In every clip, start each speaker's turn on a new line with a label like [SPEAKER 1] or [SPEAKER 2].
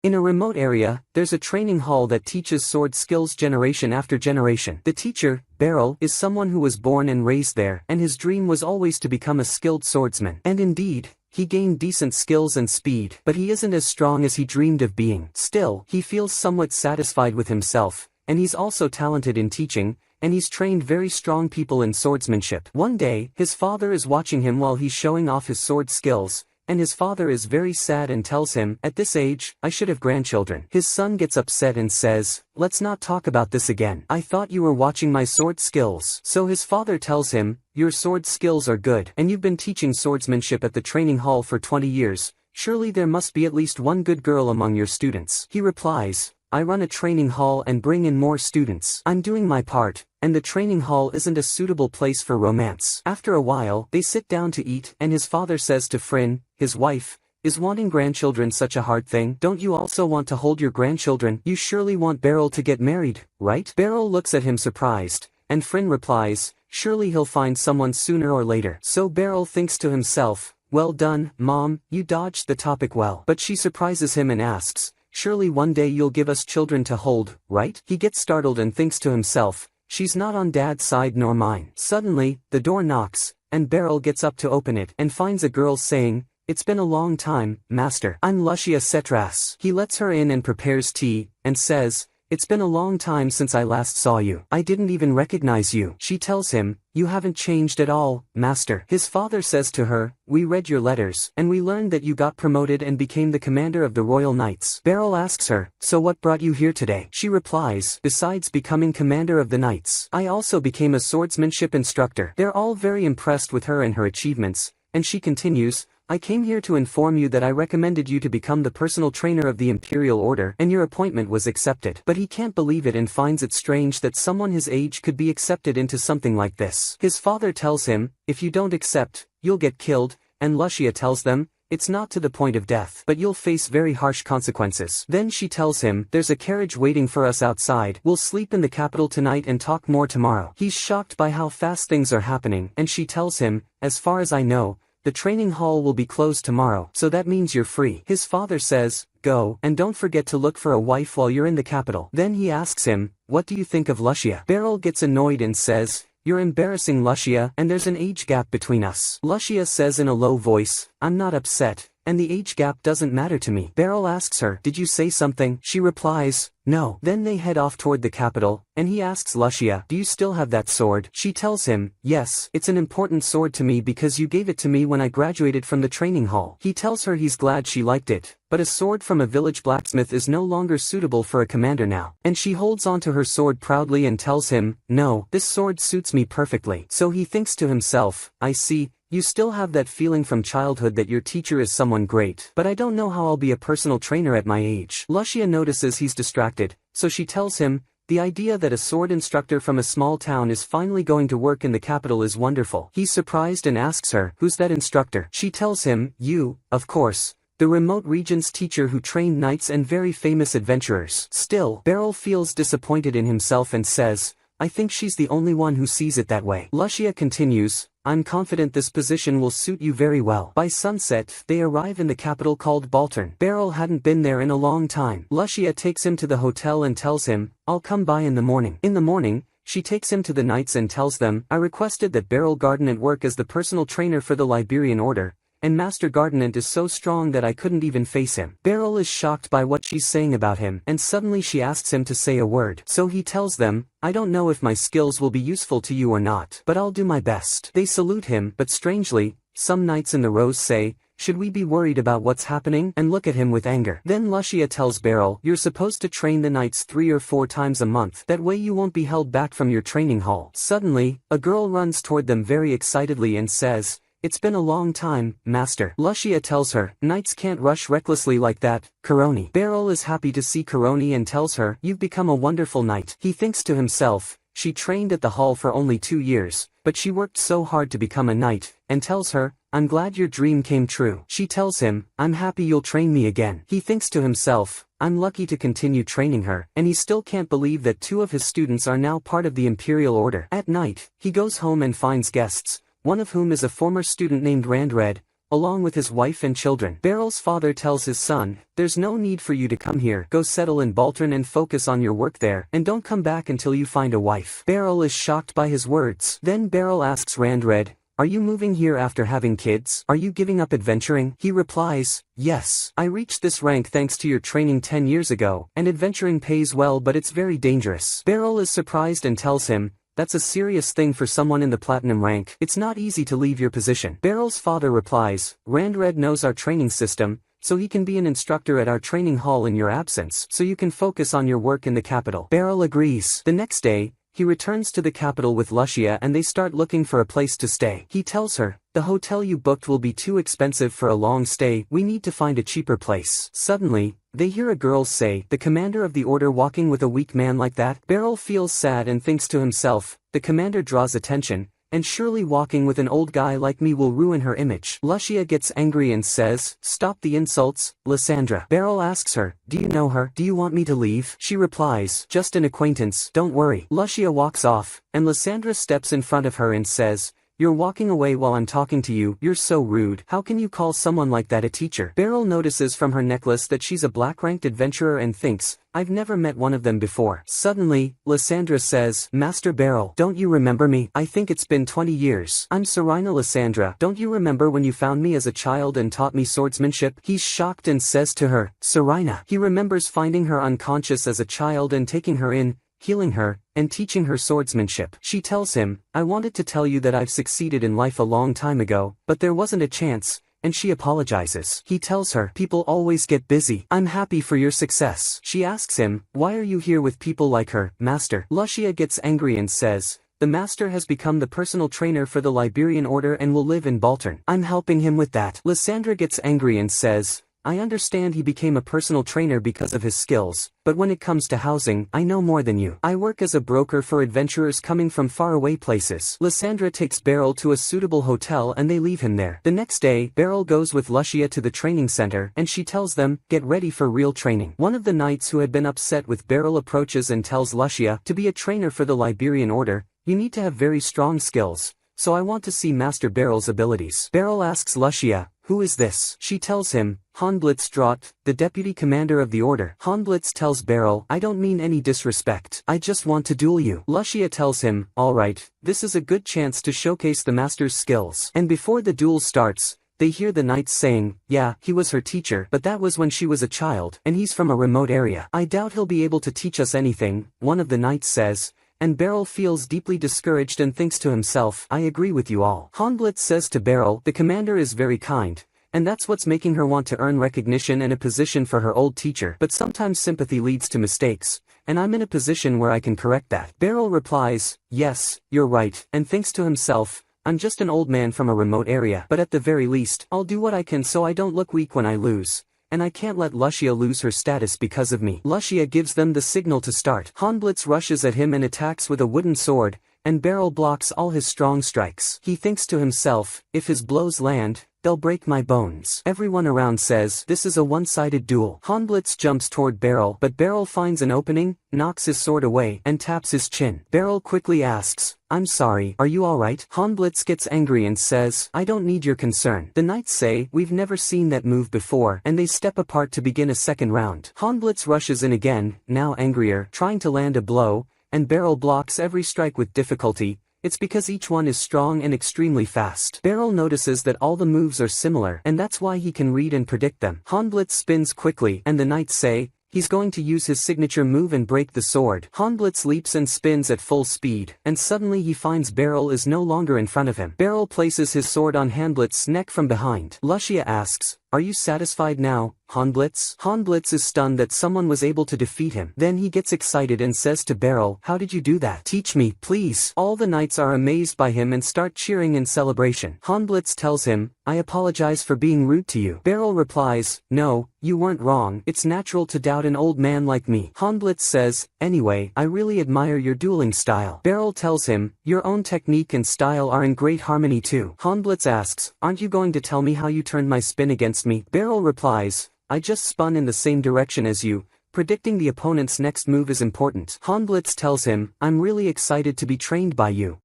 [SPEAKER 1] In a remote area, there's a training hall that teaches sword skills generation after generation. The teacher, Beryl, is someone who was born and raised there, and his dream was always to become a skilled swordsman. And indeed, he gained decent skills and speed, but he isn't as strong as he dreamed of being. Still, he feels somewhat satisfied with himself, and he's also talented in teaching, and he's trained very strong people in swordsmanship. One day, his father is watching him while he's showing off his sword skills, and his father is very sad and tells him, "At this age, I should have grandchildren." His son gets upset and says, "Let's not talk about this again. I thought you were watching my sword skills." So his father tells him, "Your sword skills are good, and you've been teaching swordsmanship at the training hall for 20 years. Surely there must be at least one good girl among your students." He replies, "I run a training hall and bring in more students. I'm doing my part, and the training hall isn't a suitable place for romance." After a while, they sit down to eat, and his father says to Fryn, his wife, "Is wanting grandchildren such a hard thing? Don't you also want to hold your grandchildren? You surely want Beryl to get married, right?" Beryl looks at him surprised, and Fryn replies, "Surely he'll find someone sooner or later." So Beryl thinks to himself, "Well done, Mom, you dodged the topic well." But she surprises him and asks, "Surely one day you'll give us children to hold, right?" He gets startled and thinks to himself, "She's not on Dad's side nor mine." Suddenly, the door knocks, and Beryl gets up to open it and finds a girl saying, "It's been a long time, Master. I'm Lucia Cetras." He lets her in and prepares tea, and says, "It's been a long time since I last saw you. I didn't even recognize you." She tells him, "You haven't changed at all, Master." His father says to her, "We read your letters, and we learned that you got promoted and became the commander of the Royal Knights." Beryl asks her, "So what brought you here today?" She replies, "Besides becoming commander of the Knights, I also became a swordsmanship instructor." They're all very impressed with her and her achievements, and she continues, "I came here to inform you that I recommended you to become the personal trainer of the Imperial Order, and your appointment was accepted." But he can't believe it and finds it strange that someone his age could be accepted into something like this. His father tells him, "If you don't accept, you'll get killed," and Lucia tells them, "It's not to the point of death, but you'll face very harsh consequences." Then she tells him, "There's a carriage waiting for us outside. We'll sleep in the capital tonight and talk more tomorrow." He's shocked by how fast things are happening, and she tells him, "As far as I know, the training hall will be closed tomorrow, so that means you're free." His father says, "Go, and don't forget to look for a wife while you're in the capital." Then he asks him, "What do you think of Lucia?" Beryl gets annoyed and says, "You're embarrassing, Lucia, and there's an age gap between us." Lucia says in a low voice, "I'm not upset, and the age gap doesn't matter to me." Beryl asks her, "Did you say something?" She replies, "No." Then they head off toward the capital, and he asks Lucia, "Do you still have that sword?" She tells him, "Yes, it's an important sword to me because you gave it to me when I graduated from the training hall." He tells her he's glad she liked it, but a sword from a village blacksmith is no longer suitable for a commander now. And she holds onto her sword proudly and tells him, "No, this sword suits me perfectly." So he thinks to himself, "I see. You still have that feeling from childhood that your teacher is someone great, but I don't know how I'll be a personal trainer at my age." Lucia notices he's distracted, so she tells him, "The idea that a sword instructor from a small town is finally going to work in the capital is wonderful." He's surprised and asks her, "Who's that instructor?" She tells him, "You, of course. The remote region's teacher who trained knights and very famous adventurers." Still, Beryl feels disappointed in himself and says, "I think she's the only one who sees it that way." Lucia continues, "I'm confident this position will suit you very well." By sunset, they arrive in the capital called Baltern. Beryl hadn't been there in a long time. Lucia takes him to the hotel and tells him, "I'll come by in the morning." In the morning, she takes him to the knights and tells them, "I requested that Beryl Gardinant work as the personal trainer for the Liberian Order, and Master Gardinant is so strong that I couldn't even face him." Beryl is shocked by what she's saying about him, and suddenly she asks him to say a word. So he tells them, "I don't know if my skills will be useful to you or not, but I'll do my best." They salute him, but strangely, some knights in the rows say, "Should we be worried about what's happening?" and look at him with anger. Then Lucia tells Beryl, "You're supposed to train the knights 3 or 4 times a month. That way you won't be held back from your training hall." Suddenly, a girl runs toward them very excitedly and says, "It's been a long time, Master." Lucia tells her, "Knights can't rush recklessly like that, Karoni." Beryl is happy to see Karoni and tells her, "You've become a wonderful knight." He thinks to himself, "She trained at the hall for only 2 years, but she worked so hard to become a knight," and tells her, "I'm glad your dream came true." She tells him, "I'm happy you'll train me again." He thinks to himself, "I'm lucky to continue training her," and he still can't believe that 2 of his students are now part of the Imperial Order. At night, he goes home and finds guests, one of whom is a former student named Randred, along with his wife and children. Beryl's father tells his son, "There's no need for you to come here. Go settle in Bolton and focus on your work there, and don't come back until you find a wife." Beryl is shocked by his words. Then Beryl asks Randred, "Are you moving here after having kids? Are you giving up adventuring?" He replies, "Yes. I reached this rank thanks to your training 10 years ago, and adventuring pays well but it's very dangerous." Beryl is surprised and tells him, "That's a serious thing for someone in the platinum rank. It's not easy to leave your position." Beryl's father replies, "Randred knows our training system, so he can be an instructor at our training hall in your absence, so you can focus on your work in the capital." Beryl agrees. The next day, he returns to the capital with Lucia and they start looking for a place to stay. He tells her, "The hotel you booked will be too expensive for a long stay. We need to find a cheaper place." Suddenly, they hear a girl say, "The commander of the order walking with a weak man like that?" Beryl feels sad and thinks to himself, "The commander draws attention, and surely walking with an old guy like me will ruin her image." Lucia gets angry and says, "Stop the insults, Lysandra." Beryl asks her, "Do you know her? Do you want me to leave?" She replies, "Just an acquaintance, don't worry." Lucia walks off, and Lysandra steps in front of her and says, "You're walking away while I'm talking to you. You're so rude. How can you call someone like that a teacher?" Beryl notices from her necklace that she's a black-ranked adventurer and thinks, "I've never met one of them before." Suddenly, Lysandra says, "Master Beryl, don't you remember me? I think it's been 20 years. I'm Serena Lysandra. Don't you remember when you found me as a child and taught me swordsmanship?" He's shocked and says to her, "Serena." He remembers finding her unconscious as a child and taking her in, healing her, and teaching her swordsmanship. She tells him, "I wanted to tell you that I've succeeded in life a long time ago, but there wasn't a chance," and she apologizes. He tells her, "People always get busy. I'm happy for your success." She asks him, "Why are you here with people like her, Master?" Lucia gets angry and says, "The Master has become the personal trainer for the Liberian Order and will live in Bolton. I'm helping him with that." Lysandra gets angry and says, "I understand he became a personal trainer because of his skills, but when it comes to housing, I know more than you. I work as a broker for adventurers coming from faraway places." Lysandra takes Beryl to a suitable hotel and they leave him there. The next day, Beryl goes with Lucia to the training center and she tells them, "Get ready for real training." One of the knights who had been upset with Beryl approaches and tells Lucia, "To be a trainer for the Liberian Order, you need to have very strong skills, so I want to see Master Beryl's abilities." Beryl asks Lucia, "Who is this?" She tells him, "Honblitzdraht, the deputy commander of the order." Honblitz tells Beryl, "I don't mean any disrespect. I just want to duel you." Lucia tells him, "All right, this is a good chance to showcase the master's skills." And before the duel starts, they hear the knights saying, "Yeah, he was her teacher, but that was when she was a child, and he's from a remote area. I doubt he'll be able to teach us anything," one of the knights says. And Beryl feels deeply discouraged and thinks to himself, "I agree with you all." Honblitz says to Beryl, "The commander is very kind, and that's what's making her want to earn recognition and a position for her old teacher. But sometimes sympathy leads to mistakes, and I'm in a position where I can correct that." Beryl replies, "Yes, you're right," and thinks to himself, "I'm just an old man from a remote area, but at the very least, I'll do what I can so I don't look weak when I lose. And I can't let Lucia lose her status because of me." Lucia gives them the signal to start. Honblitz rushes at him and attacks with a wooden sword, and Beryl blocks all his strong strikes. He thinks to himself, "If his blows land, they'll break my bones." Everyone around says, "This is a one-sided duel." Honblitz jumps toward Beryl, but Beryl finds an opening, knocks his sword away, and taps his chin. Beryl quickly asks, "I'm sorry, are you alright?" Honblitz gets angry and says, "I don't need your concern." The knights say, "We've never seen that move before," and they step apart to begin a second round. Honblitz rushes in again, now angrier, trying to land a blow, and Beryl blocks every strike with difficulty. It's because each one is strong and extremely fast. Beryl notices that all the moves are similar, and that's why he can read and predict them. Honblitz spins quickly, and the knights say, he's going to use his signature move and break the sword. Honblitz leaps and spins at full speed, and suddenly he finds Beryl is no longer in front of him. Beryl places his sword on Honblitz's neck from behind. Lucia asks, "Are you satisfied now, Honblitz?" Honblitz is stunned that someone was able to defeat him. Then he gets excited and says to Beryl, "How did you do that? Teach me, please." All the knights are amazed by him and start cheering in celebration. Honblitz tells him, "I apologize for being rude to you." Beryl replies, "No, you weren't wrong. It's natural to doubt an old man like me." Honblitz says, "Anyway, I really admire your dueling style." Beryl tells him, "Your own technique and style are in great harmony too." Honblitz asks, "Aren't you going to tell me how you turned my spin against me?" Beryl replies, "I just spun in the same direction as you. Predicting the opponent's next move is important." Honblitz tells him, "I'm really excited to be trained by you."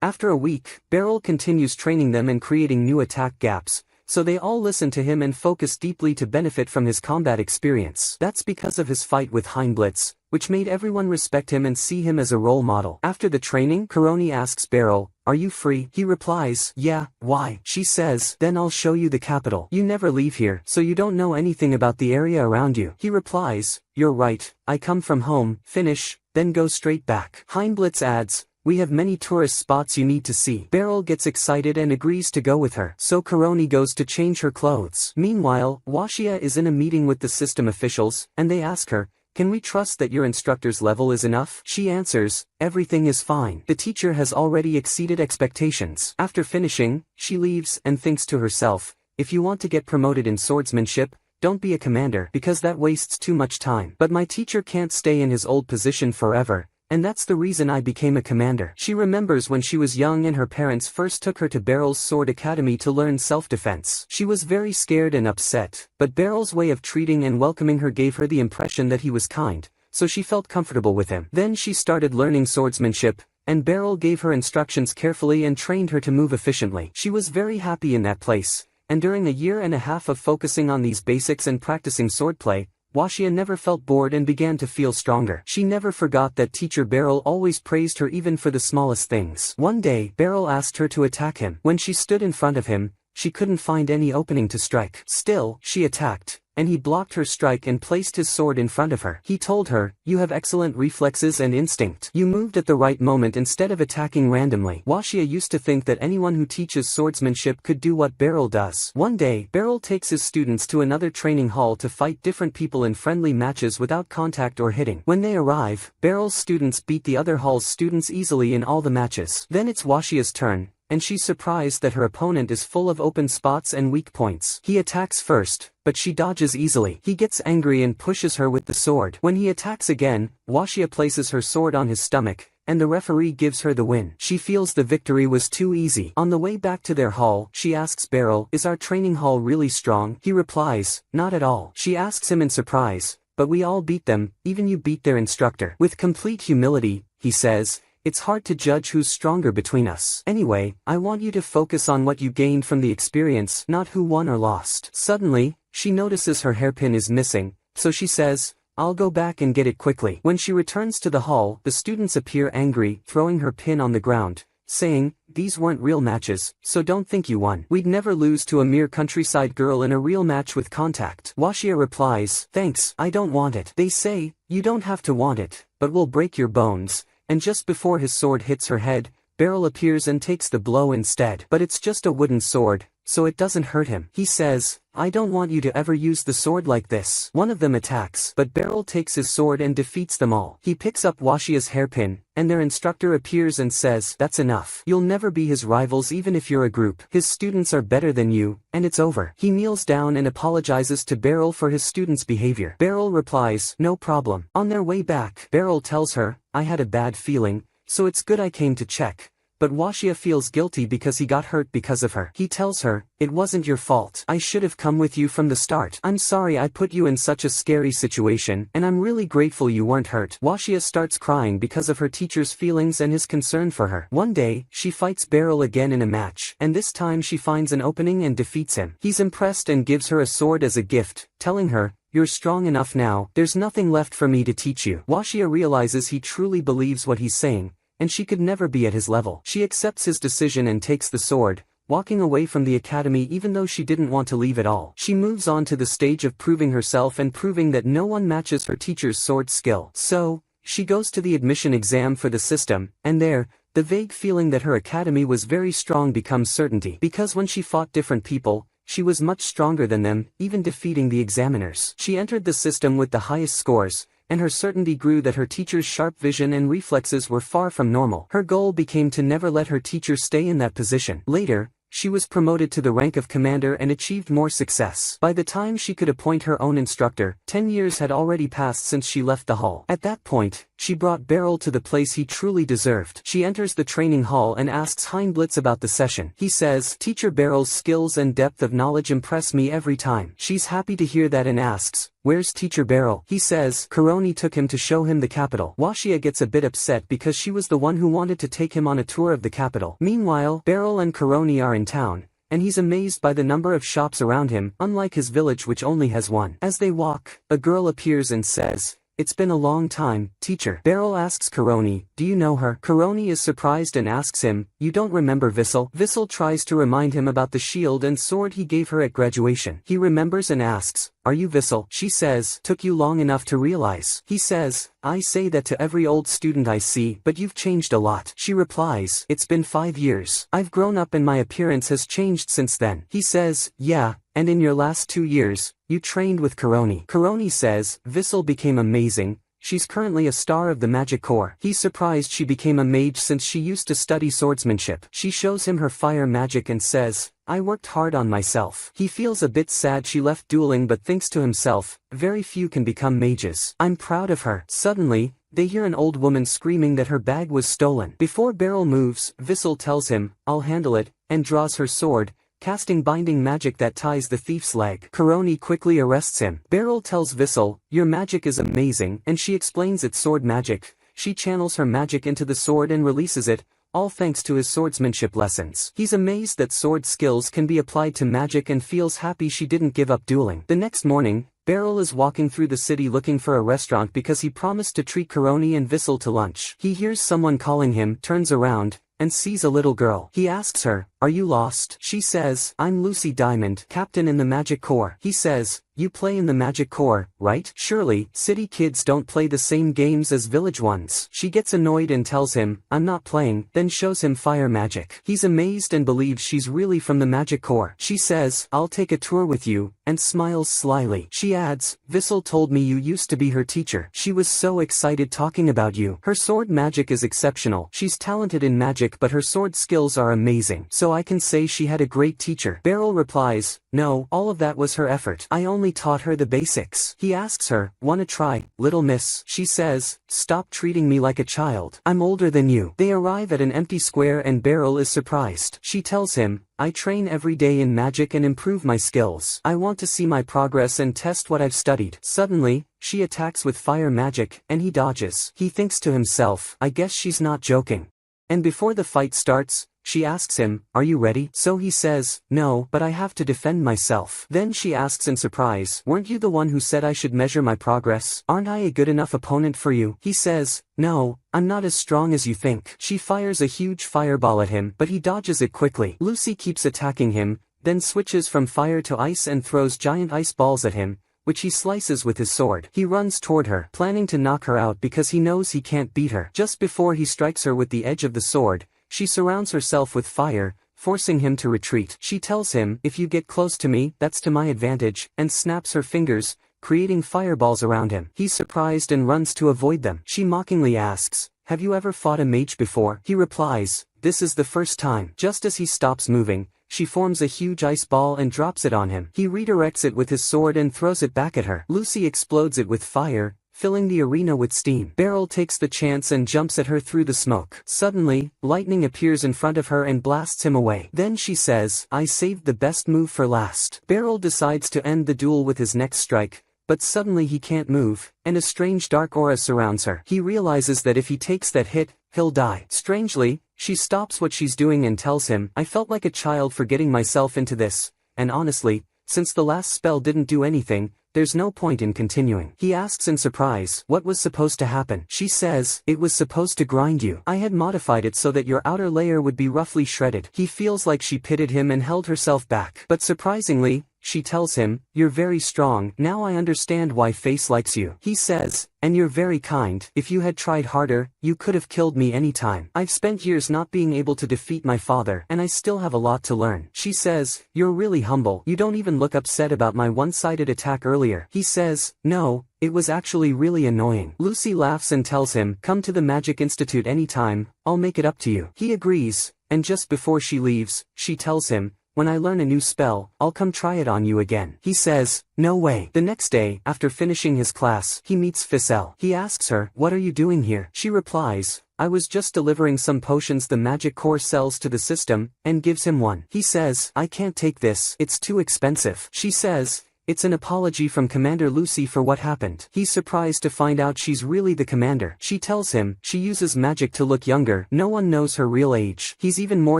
[SPEAKER 1] After a week, Beryl continues training them and creating new attack gaps, so they all listen to him and focus deeply to benefit from his combat experience. That's because of his fight with Heinblitz, which made everyone respect him and see him as a role model. After the training, Kuroni asks Beryl, "Are you free?" He replies, "Yeah, why?" She says, "Then I'll show you the capital. You never leave here, so you don't know anything about the area around you." He replies, "You're right, I come from home, finish, then go straight back." Heinblitz adds, "We have many tourist spots you need to see." Beryl gets excited and agrees to go with her, so Kuroni goes to change her clothes. Meanwhile, Washia is in a meeting with the system officials, and they ask her, "Can we trust that your instructor's level is enough?" She answers, "Everything is fine. The teacher has already exceeded expectations." After finishing, she leaves and thinks to herself, "If you want to get promoted in swordsmanship, don't be a commander because that wastes too much time. But my teacher can't stay in his old position forever, and that's the reason I became a commander." She remembers when she was young and her parents first took her to Beryl's Sword Academy to learn self-defense. She was very scared and upset, but Beryl's way of treating and welcoming her gave her the impression that he was kind, so she felt comfortable with him. Then she started learning swordsmanship, and Beryl gave her instructions carefully and trained her to move efficiently. She was very happy in that place, and during a year and a half of focusing on these basics and practicing swordplay, Washia never felt bored and began to feel stronger. She never forgot that teacher Beryl always praised her even for the smallest things. One day, Beryl asked her to attack him. When she stood in front of him, she couldn't find any opening to strike. Still, she attacked, and he blocked her strike and placed his sword in front of her. He told her, "You have excellent reflexes and instinct. You moved at the right moment instead of attacking randomly." Washia used to think that anyone who teaches swordsmanship could do what Beryl does. One day, Beryl takes his students to another training hall to fight different people in friendly matches without contact or hitting. When they arrive, Beryl's students beat the other hall's students easily in all the matches. Then it's Washia's turn, and she's surprised that her opponent is full of open spots and weak points. He attacks first, but she dodges easily. He gets angry and pushes her with the sword. When he attacks again, Washia places her sword on his stomach, and the referee gives her the win. She feels the victory was too easy. On the way back to their hall, she asks Beryl, "Is our training hall really strong?" He replies, "Not at all." She asks him in surprise, "But we all beat them, even you beat their instructor." With complete humility, he says, "It's hard to judge who's stronger between us. Anyway, I want you to focus on what you gained from the experience, not who won or lost." Suddenly, she notices her hairpin is missing, so she says, "I'll go back and get it quickly." When she returns to the hall, the students appear angry, throwing her pin on the ground, saying, "These weren't real matches, so don't think you won. We'd never lose to a mere countryside girl in a real match with contact." Washia replies, "Thanks, I don't want it." They say, "You don't have to want it, but we'll break your bones." And just before his sword hits her head, Beryl appears and takes the blow instead. But it's just a wooden sword, so it doesn't hurt him. He says, "I don't want you to ever use the sword like this." One of them attacks, but Beryl takes his sword and defeats them all. He picks up Washia's hairpin, and their instructor appears and says, "That's enough. You'll never be his rivals even if you're a group. His students are better than you, and it's over." He kneels down and apologizes to Beryl for his students' behavior. Beryl replies, "No problem." On their way back, Beryl tells her, "I had a bad feeling, so it's good I came to check." But Washia feels guilty because he got hurt because of her. He tells her, "It wasn't your fault. I should have come with you from the start. I'm sorry I put you in such a scary situation, and I'm really grateful you weren't hurt." Washia starts crying because of her teacher's feelings and his concern for her. One day, she fights Beryl again in a match, and this time she finds an opening and defeats him. He's impressed and gives her a sword as a gift, telling her, "You're strong enough now, there's nothing left for me to teach you." Washia realizes he truly believes what he's saying, and she could never be at his level. She accepts his decision and takes the sword, walking away from the academy even though she didn't want to leave at all. She moves on to the stage of proving herself and proving that no one matches her teacher's sword skill. So, she goes to the admission exam for the system, and there, the vague feeling that her academy was very strong becomes certainty. Because when she fought different people, she was much stronger than them, even defeating the examiners. She entered the system with the highest scores, and her certainty grew that her teacher's sharp vision and reflexes were far from normal. Her goal became to never let her teacher stay in that position. Later, she was promoted to the rank of commander and achieved more success. By the time she could appoint her own instructor, 10 years had already passed since she left the hall. At that point, she brought Beryl to the place he truly deserved. She enters the training hall and asks Heinblitz about the session. He says, "Teacher Beryl's skills and depth of knowledge impress me every time." She's happy to hear that and asks, "Where's Teacher Beryl?" He says, "Kuroni took him to show him the capital." Washia gets a bit upset because she was the one who wanted to take him on a tour of the capital. Meanwhile, Beryl and Kuroni are in town, and he's amazed by the number of shops around him, unlike his village which only has one. As they walk, a girl appears and says, "It's been a long time, teacher." Beryl asks Kuroni, "Do you know her?" Kuroni is surprised and asks him, "You don't remember Vissel?" Vissel tries to remind him about the shield and sword he gave her at graduation. He remembers and asks, "Are you Vissel?" She says, "Took you long enough to realize." He says, "I say that to every old student I see, but you've changed a lot." She replies, "It's been 5 years. I've grown up and my appearance has changed since then." He says, "Yeah, and in your last 2 years, you trained with Kuroni." Kuroni says, "Vissel became amazing. She's currently a star of the magic corps." He's surprised she became a mage since she used to study swordsmanship. She shows him her fire magic and says, "I worked hard on myself." He feels a bit sad she left dueling but thinks to himself, very few can become mages. "I'm proud of her." Suddenly, they hear an old woman screaming that her bag was stolen. Before Beryl moves, Vissel tells him, "I'll handle it," and draws her sword, casting binding magic that ties the thief's leg. Kuroni quickly arrests him. Beryl tells Vissel, "Your magic is amazing," and she explains it's sword magic. She channels her magic into the sword and releases it, all thanks to his swordsmanship lessons. He's amazed that sword skills can be applied to magic and feels happy she didn't give up dueling. The next morning, Beryl is walking through the city looking for a restaurant because he promised to treat Kuroni and Vissel to lunch. He hears someone calling him, turns around, and sees a little girl. He asks her, "Are you lost?" She says, "I'm Lucy Diamond, captain in the Magic Corps." He says, "You play in the Magic Corps, right?" "Surely, city kids don't play the same games as village ones." She gets annoyed and tells him, "I'm not playing," then shows him fire magic. He's amazed and believes she's really from the Magic Corps. She says, "I'll take a tour with you," and smiles slyly. She adds, "Vissel told me you used to be her teacher. She was so excited talking about you. Her sword magic is exceptional. She's talented in magic but her sword skills are amazing. So I can say she had a great teacher." Beryl replies, "No, all of that was her effort. I only taught her the basics." He asks her, "Wanna try, little miss?" She says, "Stop treating me like a child. I'm older than you." They arrive at an empty square and Beryl is surprised. She tells him, "I train every day in magic and improve my skills. I want to see my progress and test what I've studied." Suddenly, she attacks with fire magic, and he dodges. He thinks to himself, "I guess she's not joking." And before the fight starts, she asks him, "Are you ready?" So he says, "No, but I have to defend myself." Then she asks in surprise, "Weren't you the one who said I should measure my progress? Aren't I a good enough opponent for you?" He says, "No, I'm not as strong as you think." She fires a huge fireball at him, but he dodges it quickly. Lucy keeps attacking him, then switches from fire to ice and throws giant ice balls at him, which he slices with his sword. He runs toward her, planning to knock her out because he knows he can't beat her. Just before he strikes her with the edge of the sword, she surrounds herself with fire, forcing him to retreat. She tells him, "If you get close to me, that's to my advantage," and snaps her fingers, creating fireballs around him. He's surprised and runs to avoid them. She mockingly asks, "Have you ever fought a mage before?" He replies, "This is the first time." Just as he stops moving, she forms a huge ice ball and drops it on him. He redirects it with his sword and throws it back at her. Lucy explodes it with fire, filling the arena with steam. Beryl takes the chance and jumps at her through the smoke. Suddenly, lightning appears in front of her and blasts him away. Then she says, "I saved the best move for last." Beryl decides to end the duel with his next strike, but suddenly he can't move, and a strange dark aura surrounds her. He realizes that if he takes that hit, he'll die. Strangely, she stops what she's doing and tells him, "I felt like a child for getting myself into this, and honestly, since the last spell didn't do anything, there's no point in continuing." He asks in surprise, "What was supposed to happen?" She says, "It was supposed to grind you. I had modified it so that your outer layer would be roughly shredded." He feels like she pitied him and held herself back. But surprisingly, she tells him, "You're very strong. Now I understand why Face likes you." He says, "And you're very kind. If you had tried harder, you could have killed me anytime. I've spent years not being able to defeat my father, and I still have a lot to learn." She says, "You're really humble. You don't even look upset about my one-sided attack earlier." He says, "No, it was actually really annoying." Lucy laughs and tells him, "Come to the Magic Institute anytime, I'll make it up to you." He agrees, and just before she leaves, she tells him, "When I learn a new spell, I'll come try it on you again." He says, "No way." The next day, after finishing his class, he meets Ficelle. He asks her, "What are you doing here?" She replies, "I was just delivering some potions the Magic Corps sells to the system," and gives him one. He says, "I can't take this, it's too expensive." She says, "It's an apology from Commander Lucy for what happened." He's surprised to find out she's really the commander. She tells him, she uses magic to look younger, no one knows her real age. He's even more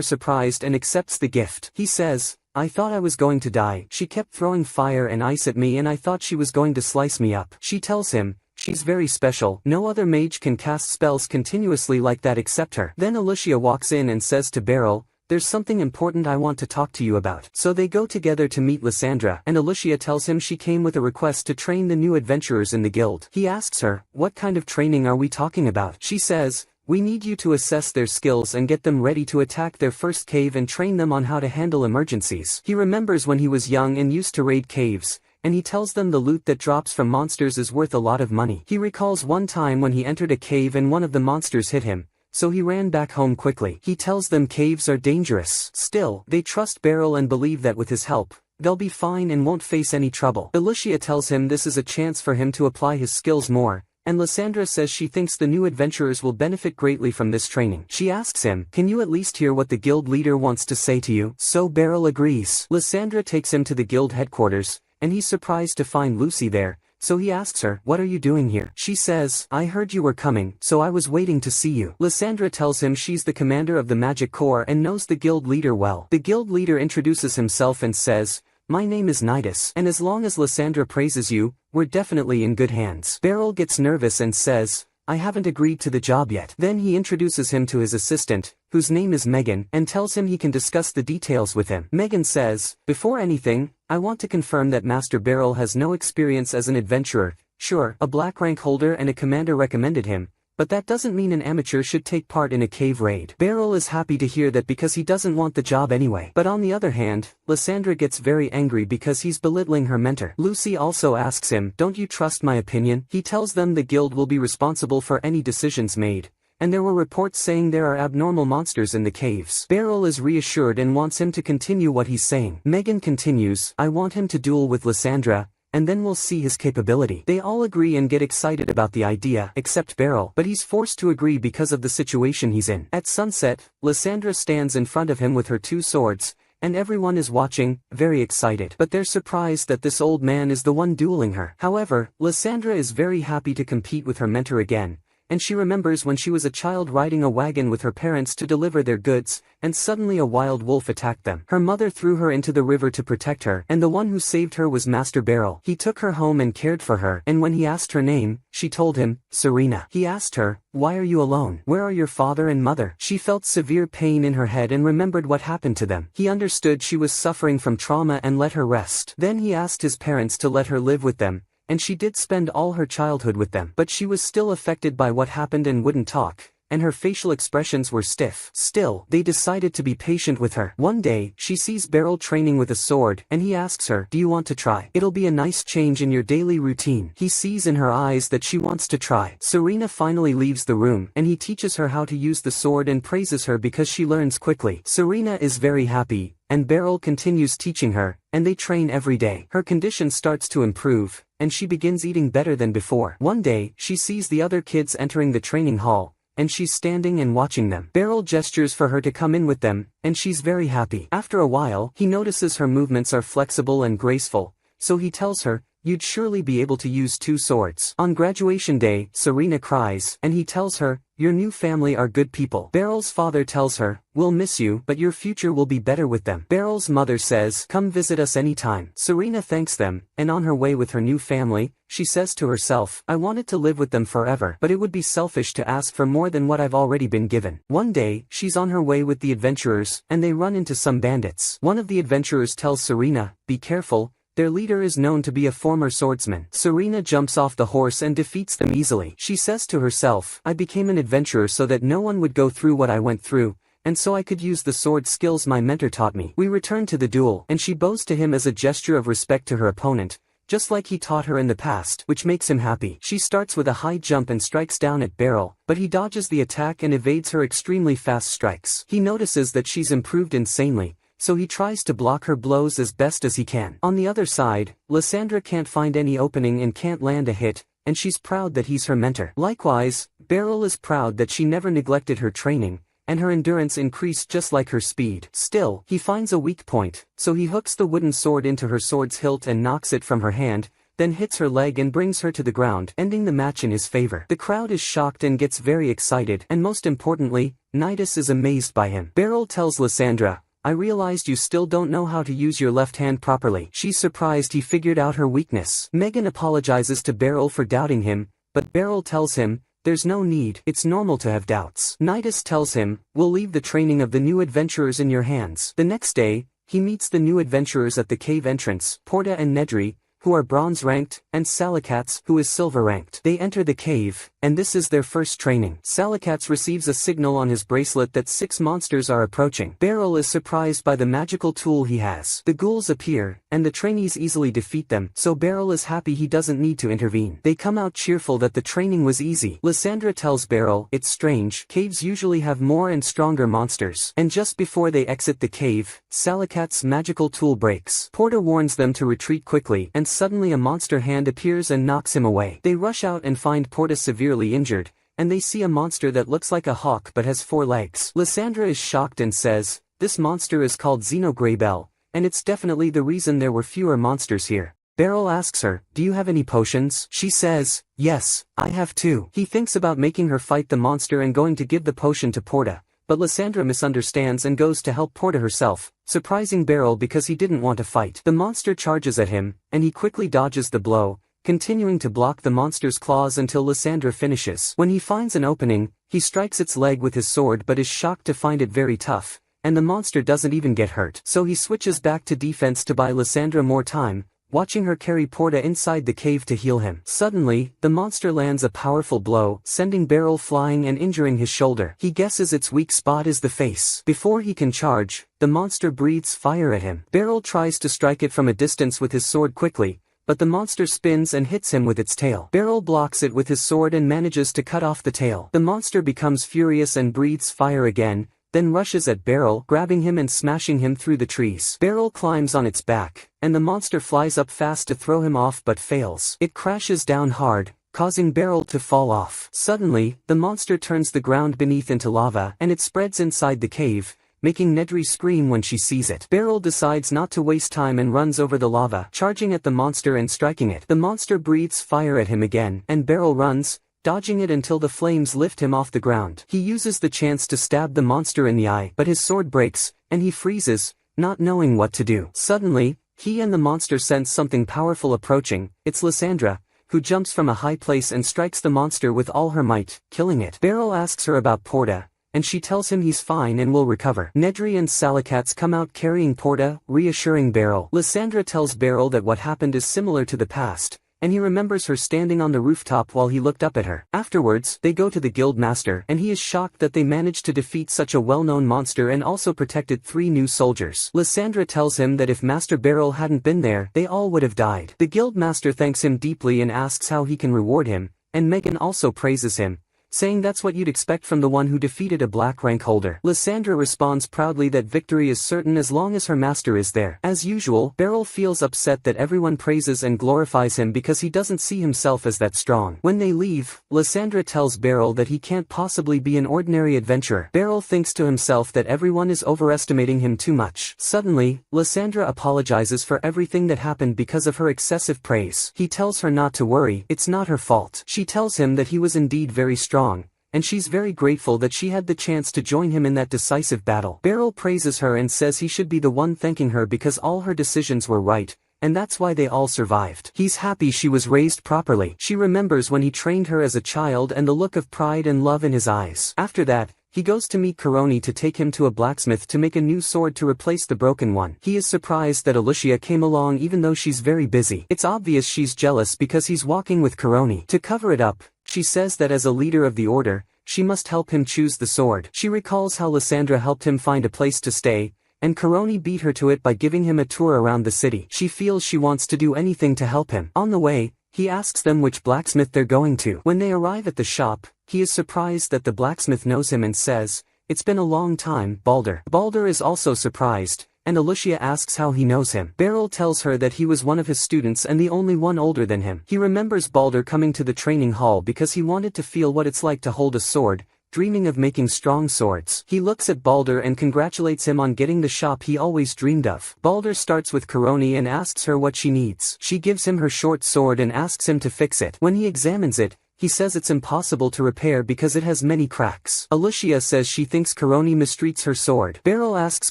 [SPEAKER 1] surprised and accepts the gift. He says, I thought I was going to die. She kept throwing fire and ice at me and I thought she was going to slice me up. She tells him, she's very special. No other mage can cast spells continuously like that except her. Then Alicia walks in and says to Beryl, there's something important I want to talk to you about. So they go together to meet Lysandra, and Alicia tells him she came with a request to train the new adventurers in the guild. He asks her, what kind of training are we talking about? She says, we need you to assess their skills and get them ready to attack their first cave and train them on how to handle emergencies. He remembers when he was young and used to raid caves, and he tells them the loot that drops from monsters is worth a lot of money. He recalls one time when he entered a cave and one of the monsters hit him, so he ran back home quickly. He tells them caves are dangerous. Still, they trust Beryl and believe that with his help, they'll be fine and won't face any trouble. Alicia tells him this is a chance for him to apply his skills more, and Lysandra says she thinks the new adventurers will benefit greatly from this training. She asks him, can you at least hear what the guild leader wants to say to you? So Beryl agrees. Lysandra takes him to the guild headquarters, and he's surprised to find Lucy there. So he asks her, what are you doing here? She says, I heard you were coming, so I was waiting to see you. Lysandra tells him she's the commander of the magic corps and knows the guild leader well. The guild leader introduces himself and says, my name is Nidus, and as long as Lysandra praises you, we're definitely in good hands. Beryl gets nervous and says, I haven't agreed to the job yet. Then he introduces him to his assistant, whose name is Megan, and tells him he can discuss the details with him. Megan says, before anything, I want to confirm that Master Beryl has no experience as an adventurer. Sure, a black rank holder and a commander recommended him, but that doesn't mean an amateur should take part in a cave raid. Beryl is happy to hear that because he doesn't want the job anyway. But on the other hand, Lysandra gets very angry because he's belittling her mentor. Lucy also asks him, don't you trust my opinion? He tells them the guild will be responsible for any decisions made, and there were reports saying there are abnormal monsters in the caves. Beryl is reassured and wants him to continue what he's saying. Megan continues, I want him to duel with Lysandra, and then we'll see his capability. They all agree and get excited about the idea, except Beryl, but he's forced to agree because of the situation he's in. At sunset, Lysandra stands in front of him with her two swords, and everyone is watching, very excited. But they're surprised that this old man is the one dueling her. However, Lysandra is very happy to compete with her mentor again, and she remembers when she was a child riding a wagon with her parents to deliver their goods, and suddenly a wild wolf attacked them. Her mother threw her into the river to protect her, and the one who saved her was Master Beryl. He took her home and cared for her, and when he asked her name, she told him, Serena. He asked her, why are you alone? Where are your father and mother? She felt severe pain in her head and remembered what happened to them. He understood she was suffering from trauma and let her rest. Then he asked his parents to let her live with them, and she did spend all her childhood with them. But she was still affected by what happened and wouldn't talk, and her facial expressions were stiff. Still, they decided to be patient with her. One day, she sees Beryl training with a sword, and he asks her, do you want to try? It'll be a nice change in your daily routine. He sees in her eyes that she wants to try. Serena finally leaves the room, and he teaches her how to use the sword and praises her because she learns quickly. Serena is very happy, and Beryl continues teaching her, and they train every day. Her condition starts to improve, and she begins eating better than before. One day, she sees the other kids entering the training hall, and she's standing and watching them. Beryl gestures for her to come in with them, and she's very happy. After a while, he notices her movements are flexible and graceful, so he tells her, you'd surely be able to use two swords. On graduation day, Serena cries, and he tells her, your new family are good people. Beryl's father tells her, we'll miss you, but your future will be better with them. Beryl's mother says, come visit us anytime. Serena thanks them, and on her way with her new family, she says to herself, I wanted to live with them forever, but it would be selfish to ask for more than what I've already been given. One day, she's on her way with the adventurers, and they run into some bandits. One of the adventurers tells Serena, be careful, their leader is known to be a former swordsman. Serena jumps off the horse and defeats them easily. She says to herself, I became an adventurer so that no one would go through what I went through, and so I could use the sword skills my mentor taught me. We return to the duel, and she bows to him as a gesture of respect to her opponent, just like he taught her in the past, which makes him happy. She starts with a high jump and strikes down at Beryl, but he dodges the attack and evades her extremely fast strikes. He notices that she's improved insanely, so he tries to block her blows as best as he can. On the other side, Lysandra can't find any opening and can't land a hit, and she's proud that he's her mentor. Likewise, Beryl is proud that she never neglected her training, and her endurance increased just like her speed. Still, he finds a weak point, so he hooks the wooden sword into her sword's hilt and knocks it from her hand, then hits her leg and brings her to the ground, ending the match in his favor. The crowd is shocked and gets very excited, and most importantly, Nidus is amazed by him. Beryl tells Lysandra, I realized you still don't know how to use your left hand properly. She's surprised he figured out her weakness. Megan apologizes to Beryl for doubting him, but Beryl tells him, there's no need, it's normal to have doubts. Nidus tells him, we'll leave the training of the new adventurers in your hands. The next day, he meets the new adventurers at the cave entrance, Porta and Nedry, who are bronze ranked, and Salikats, who is silver ranked. They enter the cave, and this is their first training. Salikats receives a signal on his bracelet that 6 monsters are approaching. Beryl is surprised by the magical tool he has. The ghouls appear, and the trainees easily defeat them, so Beryl is happy he doesn't need to intervene. They come out cheerful that the training was easy. Lysandra tells Beryl, it's strange, caves usually have more and stronger monsters. And just before they exit the cave, Salikat's magical tool breaks. Porta warns them to retreat quickly, and suddenly a monster hand appears and knocks him away. They rush out and find Porta severely injured, and they see a monster that looks like a hawk but has 4 legs. Lysandra is shocked and says, this monster is called Xenograybell, and it's definitely the reason there were fewer monsters here. Beryl asks her, do you have any potions? She says, yes, I have 2. He thinks about making her fight the monster and going to give the potion to Porta, but Lysandra misunderstands and goes to help Porta herself, surprising Beryl because he didn't want to fight. The monster charges at him, and he quickly dodges the blow, continuing to block the monster's claws until Lysandra finishes. When he finds an opening, he strikes its leg with his sword but is shocked to find it very tough, and the monster doesn't even get hurt. So he switches back to defense to buy Lysandra more time, watching her carry Porta inside the cave to heal him. Suddenly, the monster lands a powerful blow, sending Beryl flying and injuring his shoulder. He guesses its weak spot is the face. Before he can charge, the monster breathes fire at him. Beryl tries to strike it from a distance with his sword quickly, but the monster spins and hits him with its tail. Beryl blocks it with his sword and manages to cut off the tail. The monster becomes furious and breathes fire again, then rushes at Beryl, grabbing him and smashing him through the trees. Beryl climbs on its back, and the monster flies up fast to throw him off but fails. It crashes down hard, causing Beryl to fall off. Suddenly, the monster turns the ground beneath into lava, and it spreads inside the cave, making Nedry scream when she sees it. Beryl decides not to waste time and runs over the lava, charging at the monster and striking it. The monster breathes fire at him again, and Beryl runs, dodging it until the flames lift him off the ground. He uses the chance to stab the monster in the eye, but his sword breaks, and he freezes, not knowing what to do. Suddenly, he and the monster sense something powerful approaching. It's Lysandra, who jumps from a high place and strikes the monster with all her might, killing it. Beryl asks her about Porta, and she tells him he's fine and will recover. Nedry and Salikats come out carrying Porta, reassuring Beryl. Lysandra tells Beryl that what happened is similar to the past, and he remembers her standing on the rooftop while he looked up at her. Afterwards, they go to the guild master, and he is shocked that they managed to defeat such a well-known monster and also protected 3 new soldiers. Lysandra tells him that if Master Beryl hadn't been there, they all would have died. The guild master thanks him deeply and asks how he can reward him, and Megan also praises him, saying that's what you'd expect from the one who defeated a black rank holder. Lysandra responds proudly that victory is certain as long as her master is there. As usual, Beryl feels upset that everyone praises and glorifies him because he doesn't see himself as that strong. When they leave, Lysandra tells Beryl that he can't possibly be an ordinary adventurer. Beryl thinks to himself that everyone is overestimating him too much. Suddenly, Lysandra apologizes for everything that happened because of her excessive praise. He tells her not to worry, it's not her fault. She tells him that he was indeed very strong, and she's very grateful that she had the chance to join him in that decisive battle. Beryl praises her and says he should be the one thanking her because all her decisions were right, and that's why they all survived. He's happy she was raised properly. She remembers when he trained her as a child and the look of pride and love in his eyes. After that, he goes to meet Karoni to take him to a blacksmith to make a new sword to replace the broken one. He is surprised that Alicia came along even though she's very busy. It's obvious she's jealous because he's walking with Karoni. To cover it up, she says that as a leader of the order, she must help him choose the sword. She recalls how Lysandra helped him find a place to stay, and Karoni beat her to it by giving him a tour around the city. She feels she wants to do anything to help him. On the way, he asks them which blacksmith they're going to. When they arrive at the shop, he is surprised that the blacksmith knows him and says, "It's been a long time, Balder." Balder is also surprised, and Alicia asks how he knows him. Beryl tells her that he was one of his students and the only one older than him. He remembers Balder coming to the training hall because he wanted to feel what it's like to hold a sword, dreaming of making strong swords. He looks at Balder and congratulates him on getting the shop he always dreamed of. Balder starts with Karoni and asks her what she needs. She gives him her short sword and asks him to fix it. When he examines it, he says it's impossible to repair because it has many cracks. Alicia says she thinks Kuroni mistreats her sword. Beryl asks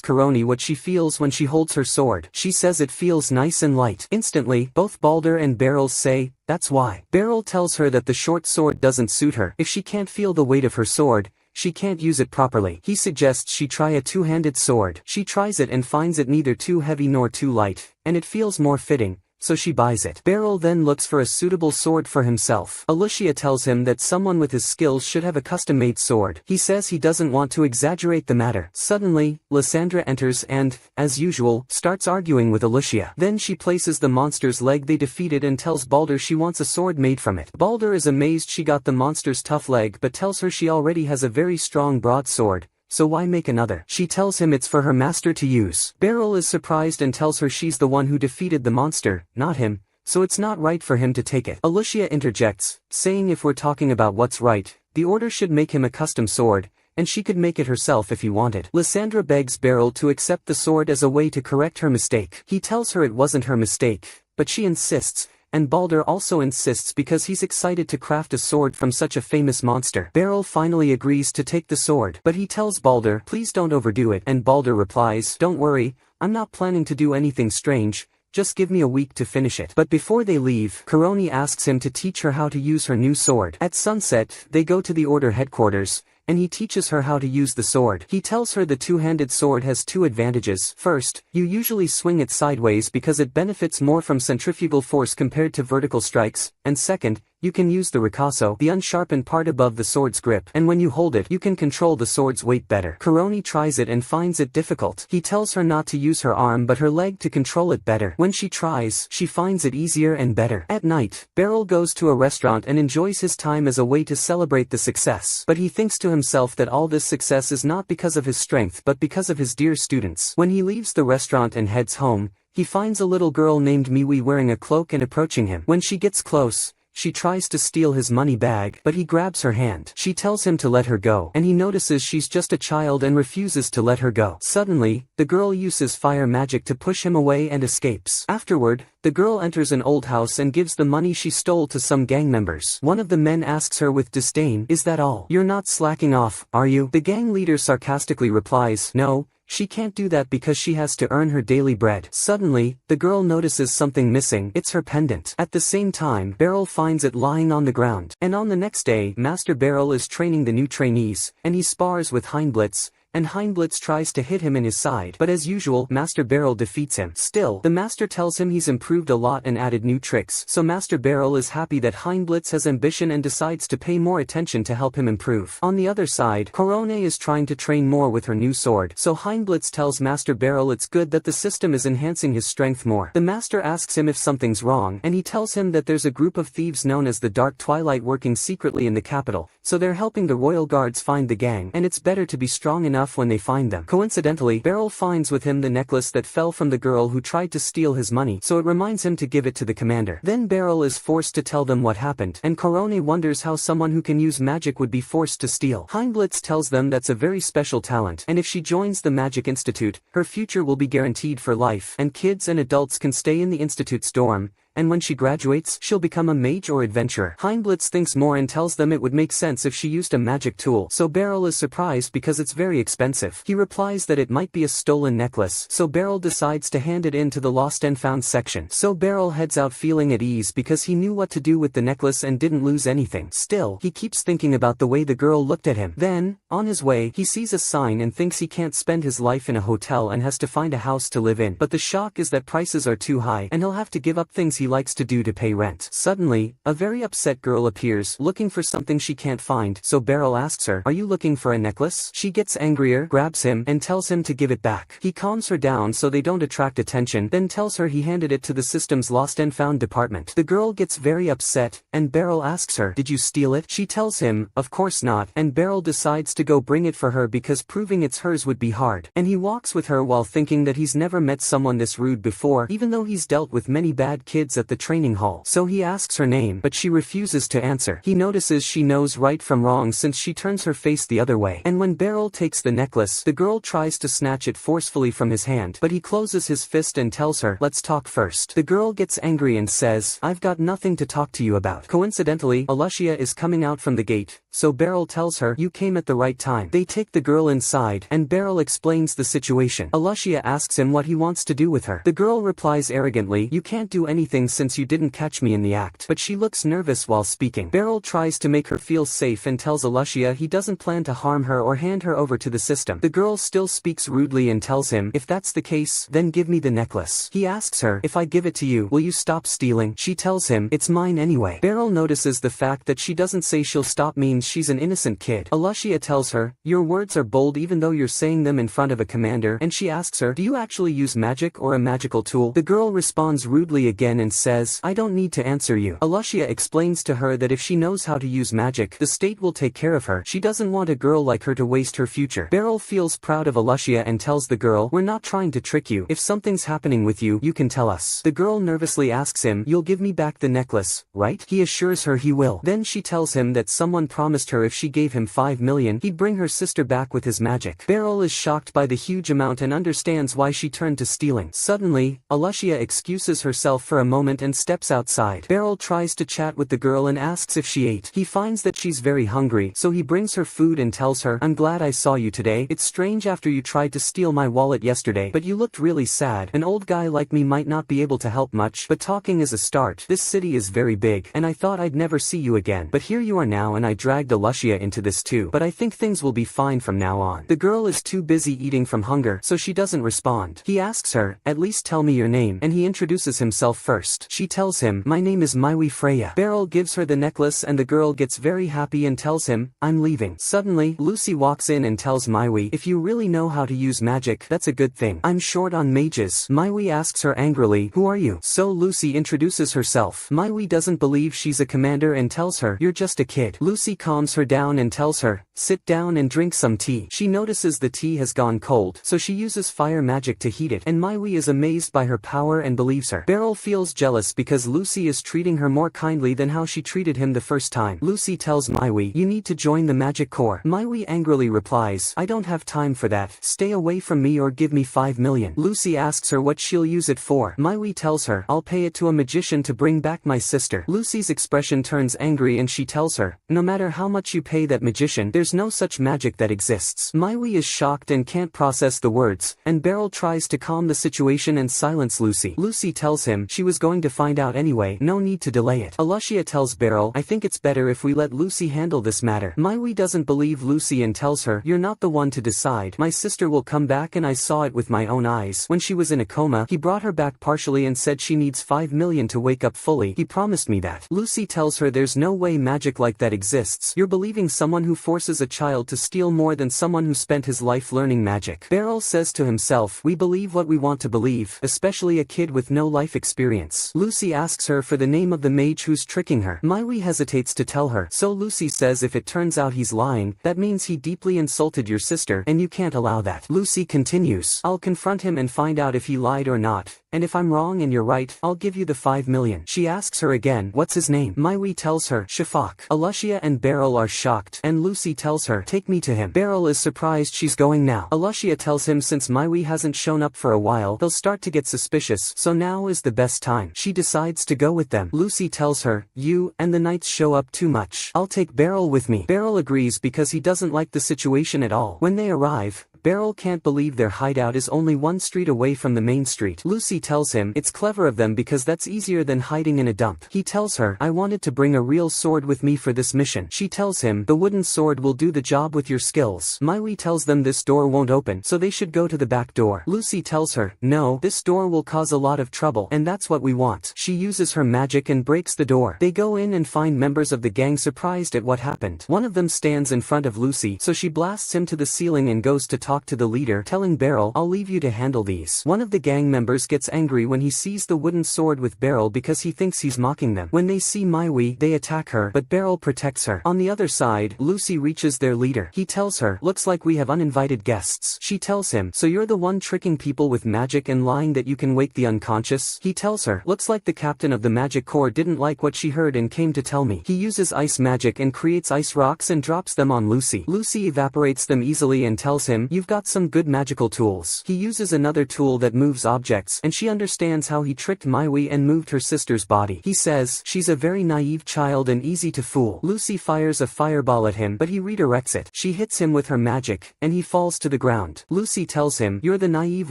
[SPEAKER 1] Kuroni what she feels when she holds her sword. She says it feels nice and light. Instantly, both Balder and Beryl say, that's why. Beryl tells her that the short sword doesn't suit her. If she can't feel the weight of her sword, she can't use it properly. He suggests she try a two-handed sword. She tries it and finds it neither too heavy nor too light, and it feels more fitting, so she buys it. Beryl then looks for a suitable sword for himself. Alicia tells him that someone with his skills should have a custom-made sword. He says he doesn't want to exaggerate the matter. Suddenly, Lysandra enters and, as usual, starts arguing with Alicia. Then she places the monster's leg they defeated and tells Balder she wants a sword made from it. Balder is amazed she got the monster's tough leg but tells her she already has a very strong broadsword, so why make another? She tells him it's for her master to use. Beryl is surprised and tells her she's the one who defeated the monster, not him, so it's not right for him to take it. Alicia interjects, saying if we're talking about what's right, the order should make him a custom sword, and she could make it herself if he wanted. Lysandra begs Beryl to accept the sword as a way to correct her mistake. He tells her it wasn't her mistake, but she insists, and Balder also insists because he's excited to craft a sword from such a famous monster. Beryl finally agrees to take the sword, but he tells Balder, please don't overdo it, and Balder replies, don't worry, I'm not planning to do anything strange, just give me a week to finish it. But before they leave, Kuroni asks him to teach her how to use her new sword. At sunset, they go to the Order headquarters, and he teaches her how to use the sword. He tells her the two-handed sword has two advantages. First, you usually swing it sideways because it benefits more from centrifugal force compared to vertical strikes, and second, you can use the ricasso, the unsharpened part above the sword's grip, and when you hold it, you can control the sword's weight better. Kuroni tries it and finds it difficult. He tells her not to use her arm but her leg to control it better. When she tries, she finds it easier and better. At night, Beryl goes to a restaurant and enjoys his time as a way to celebrate the success. But he thinks to himself that all this success is not because of his strength but because of his dear students. When he leaves the restaurant and heads home, he finds a little girl named Miwi wearing a cloak and approaching him. When she gets close, she tries to steal his money bag, but he grabs her hand. She tells him to let her go, and he notices she's just a child and refuses to let her go. Suddenly, the girl uses fire magic to push him away and escapes. Afterward, the girl enters an old house and gives the money she stole to some gang members. One of the men asks her with disdain, is that all? You're not slacking off, are you? The gang leader sarcastically replies, no. She can't do that because she has to earn her daily bread. Suddenly, the girl notices something missing. It's her pendant. At the same time, Beryl finds it lying on the ground. And on the next day, Master Beryl is training the new trainees, and he spars with Heinblitz, and Heinblitz tries to hit him in his side. But as usual, Master Beryl defeats him. Still, the master tells him he's improved a lot and added new tricks. So Master Beryl is happy that Heinblitz has ambition and decides to pay more attention to help him improve. On the other side, Kuroni is trying to train more with her new sword. So Heinblitz tells Master Beryl it's good that the system is enhancing his strength more. The master asks him if something's wrong, and he tells him that there's a group of thieves known as the Dark Twilight working secretly in the capital. So they're helping the royal guards find the gang, and it's better to be strong enough when they find them. Coincidentally, Beryl finds with him the necklace that fell from the girl who tried to steal his money, so it reminds him to give it to the commander. Then Beryl is forced to tell them what happened, and Kuroni wonders how someone who can use magic would be forced to steal. Heinblitz tells them that's a very special talent, and if she joins the Magic Institute, her future will be guaranteed for life, and kids and adults can stay in the institute's dorm, and when she graduates, she'll become a mage or adventurer. Heinblitz thinks more and tells them it would make sense if she used a magic tool, so Beryl is surprised because it's very expensive. He replies that it might be a stolen necklace, so Beryl decides to hand it in to the Lost and Found section. So Beryl heads out feeling at ease because he knew what to do with the necklace and didn't lose anything. Still, he keeps thinking about the way the girl looked at him. Then, on his way, he sees a sign and thinks he can't spend his life in a hotel and has to find a house to live in. But the shock is that prices are too high, and he'll have to give up things he likes to do to pay rent. Suddenly, a very upset girl appears, looking for something she can't find, so Beryl asks her, are you looking for a necklace? She gets angrier, grabs him, and tells him to give it back. He calms her down so they don't attract attention, then tells her he handed it to the system's Lost and Found department. The girl gets very upset, and Beryl asks her, did you steal it? She tells him, of course not, and Beryl decides to go bring it for her because proving it's hers would be hard. And he walks with her while thinking that he's never met someone this rude before, even though he's dealt with many bad kids kids at the training hall. So he asks her name, but she refuses to answer. He notices she knows right from wrong since she turns her face the other way. And when Beryl takes the necklace, the girl tries to snatch it forcefully from his hand, but he closes his fist and tells her, "Let's talk first." The girl gets angry and says, "I've got nothing to talk to you about." Coincidentally, Alucia is coming out from the gate, so Beryl tells her, "You came at the right time." They take the girl inside, and Beryl explains the situation. Alucia asks him what he wants to do with her. The girl replies arrogantly, "You can't do anything since you didn't catch me in the act." But she looks nervous while speaking. Beryl tries to make her feel safe and tells Alucia he doesn't plan to harm her or hand her over to the system. The girl still speaks rudely and tells him, "If that's the case, then give me the necklace." He asks her, "If I give it to you, will you stop stealing?" She tells him, "It's mine anyway." Beryl notices the fact that she doesn't say she'll stop means she's an innocent kid. Alucia tells her, "Your words are bold even though you're saying them in front of a commander," and she asks her, "Do you actually use magic or a magical tool?" The girl responds rudely again and says, "I don't need to answer you." Alucia explains to her that if she knows how to use magic, the state will take care of her. She doesn't want a girl like her to waste her future. Beryl feels proud of Alucia and tells the girl, "We're not trying to trick you. If something's happening with you, you can tell us." The girl nervously asks him, "You'll give me back the necklace, right?" He assures her he will. Then she tells him that someone promised her if she gave him 5 million, he'd bring her sister back with his magic. Beryl is shocked by the huge amount and understands why she turned to stealing. Suddenly, Alucia excuses herself for a moment and steps outside. Beryl tries to chat with the girl and asks if she ate. He finds that she's very hungry, so he brings her food and tells her, "I'm glad I saw you today. It's strange after you tried to steal my wallet yesterday, but you looked really sad. An old guy like me might not be able to help much, but talking is a start. This city is very big, and I thought I'd never see you again. But here you are now and I dragged Alucia into this too. But I think things will be fine from now on." The girl is too busy eating from hunger, so she doesn't respond. He asks her, "At least tell me your name," and he introduces himself first. She tells him, "My name is Maiwi Freya." Beryl gives her the necklace and the girl gets very happy and tells him, "I'm leaving." Suddenly, Lucy walks in and tells Maiwi, "If you really know how to use magic, that's a good thing. I'm short on mages." Maiwi asks her angrily, "Who are you?" So Lucy introduces herself. Maiwi doesn't believe she's a commander and tells her, "You're just a kid." Lucy calms her down and tells her, "Sit down and drink some tea." She notices the tea has gone cold, so she uses fire magic to heat it, and Maiwi is amazed by her power and believes her. Beryl feels jealous because Lucy is treating her more kindly than how she treated him the first time. Lucy tells Maiwi, "You need to join the Magic Corps." Maiwi angrily replies, "I don't have time for that. Stay away from me or give me 5 million. Lucy asks her what she'll use it for. Maiwi tells her, "I'll pay it to a magician to bring back my sister." Lucy's expression turns angry and she tells her, "No matter how much you pay that magician, there's no such magic that exists." Maiwi is shocked and can't process the words, and Beryl tries to calm the situation and silence Lucy. Lucy tells him she was going to find out anyway, no need to delay it. Alucia tells Beryl, "I think it's better if we let Lucy handle this matter." Maiwi doesn't believe Lucy and tells her, "You're not the one to decide. My sister will come back and I saw it with my own eyes. When she was in a coma, he brought her back partially and said she needs 5 million to wake up fully. He promised me that." Lucy tells her there's no way magic like that exists. You're believing someone who forces a child to steal more than someone who spent his life learning magic. Beryl says to himself, "We believe what we want to believe, especially a kid with no life experience." Lucy asks her for the name of the mage who's tricking her. Maiwi hesitates to tell her, so Lucy says if it turns out he's lying, that means he deeply insulted your sister and you can't allow that. Lucy continues, "I'll confront him and find out if he lied or not, and if I'm wrong and you're right, I'll give you the 5 million. She asks her again, "What's his name?" Maiwi tells her, "Shafak." Alucia and Beryl are shocked, and Lucy tells her, "Take me to him." Beryl is surprised she's going now. Alucia tells him since Maiwi hasn't shown up for a while, they'll start to get suspicious, so now is the best time. She decides to go with them. Lucy tells her, "You and the knights show up too much. I'll take Beryl with me." Beryl agrees because he doesn't like the situation at all. When they arrive, Beryl can't believe their hideout is only 1 street away from the main street. Lucy tells him it's clever of them because that's easier than hiding in a dump. He tells her, "I wanted to bring a real sword with me for this mission." She tells him, "The wooden sword will do the job with your skills." Maiwi tells them this door won't open, so they should go to the back door. Lucy tells her, "No, this door will cause a lot of trouble, and that's what we want." She uses her magic and breaks the door. They go in and find members of the gang surprised at what happened. One of them stands in front of Lucy, so she blasts him to the ceiling and goes to talk talk to the leader, telling Beryl, "I'll leave you to handle these." One of the gang members gets angry when he sees the wooden sword with Beryl because he thinks he's mocking them. When they see Maiwi, they attack her, but Beryl protects her. On the other side, Lucy reaches their leader. He tells her, "Looks like we have uninvited guests." She tells him, "So you're the one tricking people with magic and lying that you can wake the unconscious?" He tells her, "Looks like the captain of the magic corps didn't like what she heard and came to tell me." He uses ice magic and creates ice rocks and drops them on Lucy. Lucy evaporates them easily and tells him, "You've got some good magical tools." He uses another tool that moves objects, and she understands how he tricked Maiwi and moved her sister's body. He says, "She's a very naive child and easy to fool." Lucy fires a fireball at him, but he redirects it. She hits him with her magic, and he falls to the ground. Lucy tells him, "You're the naive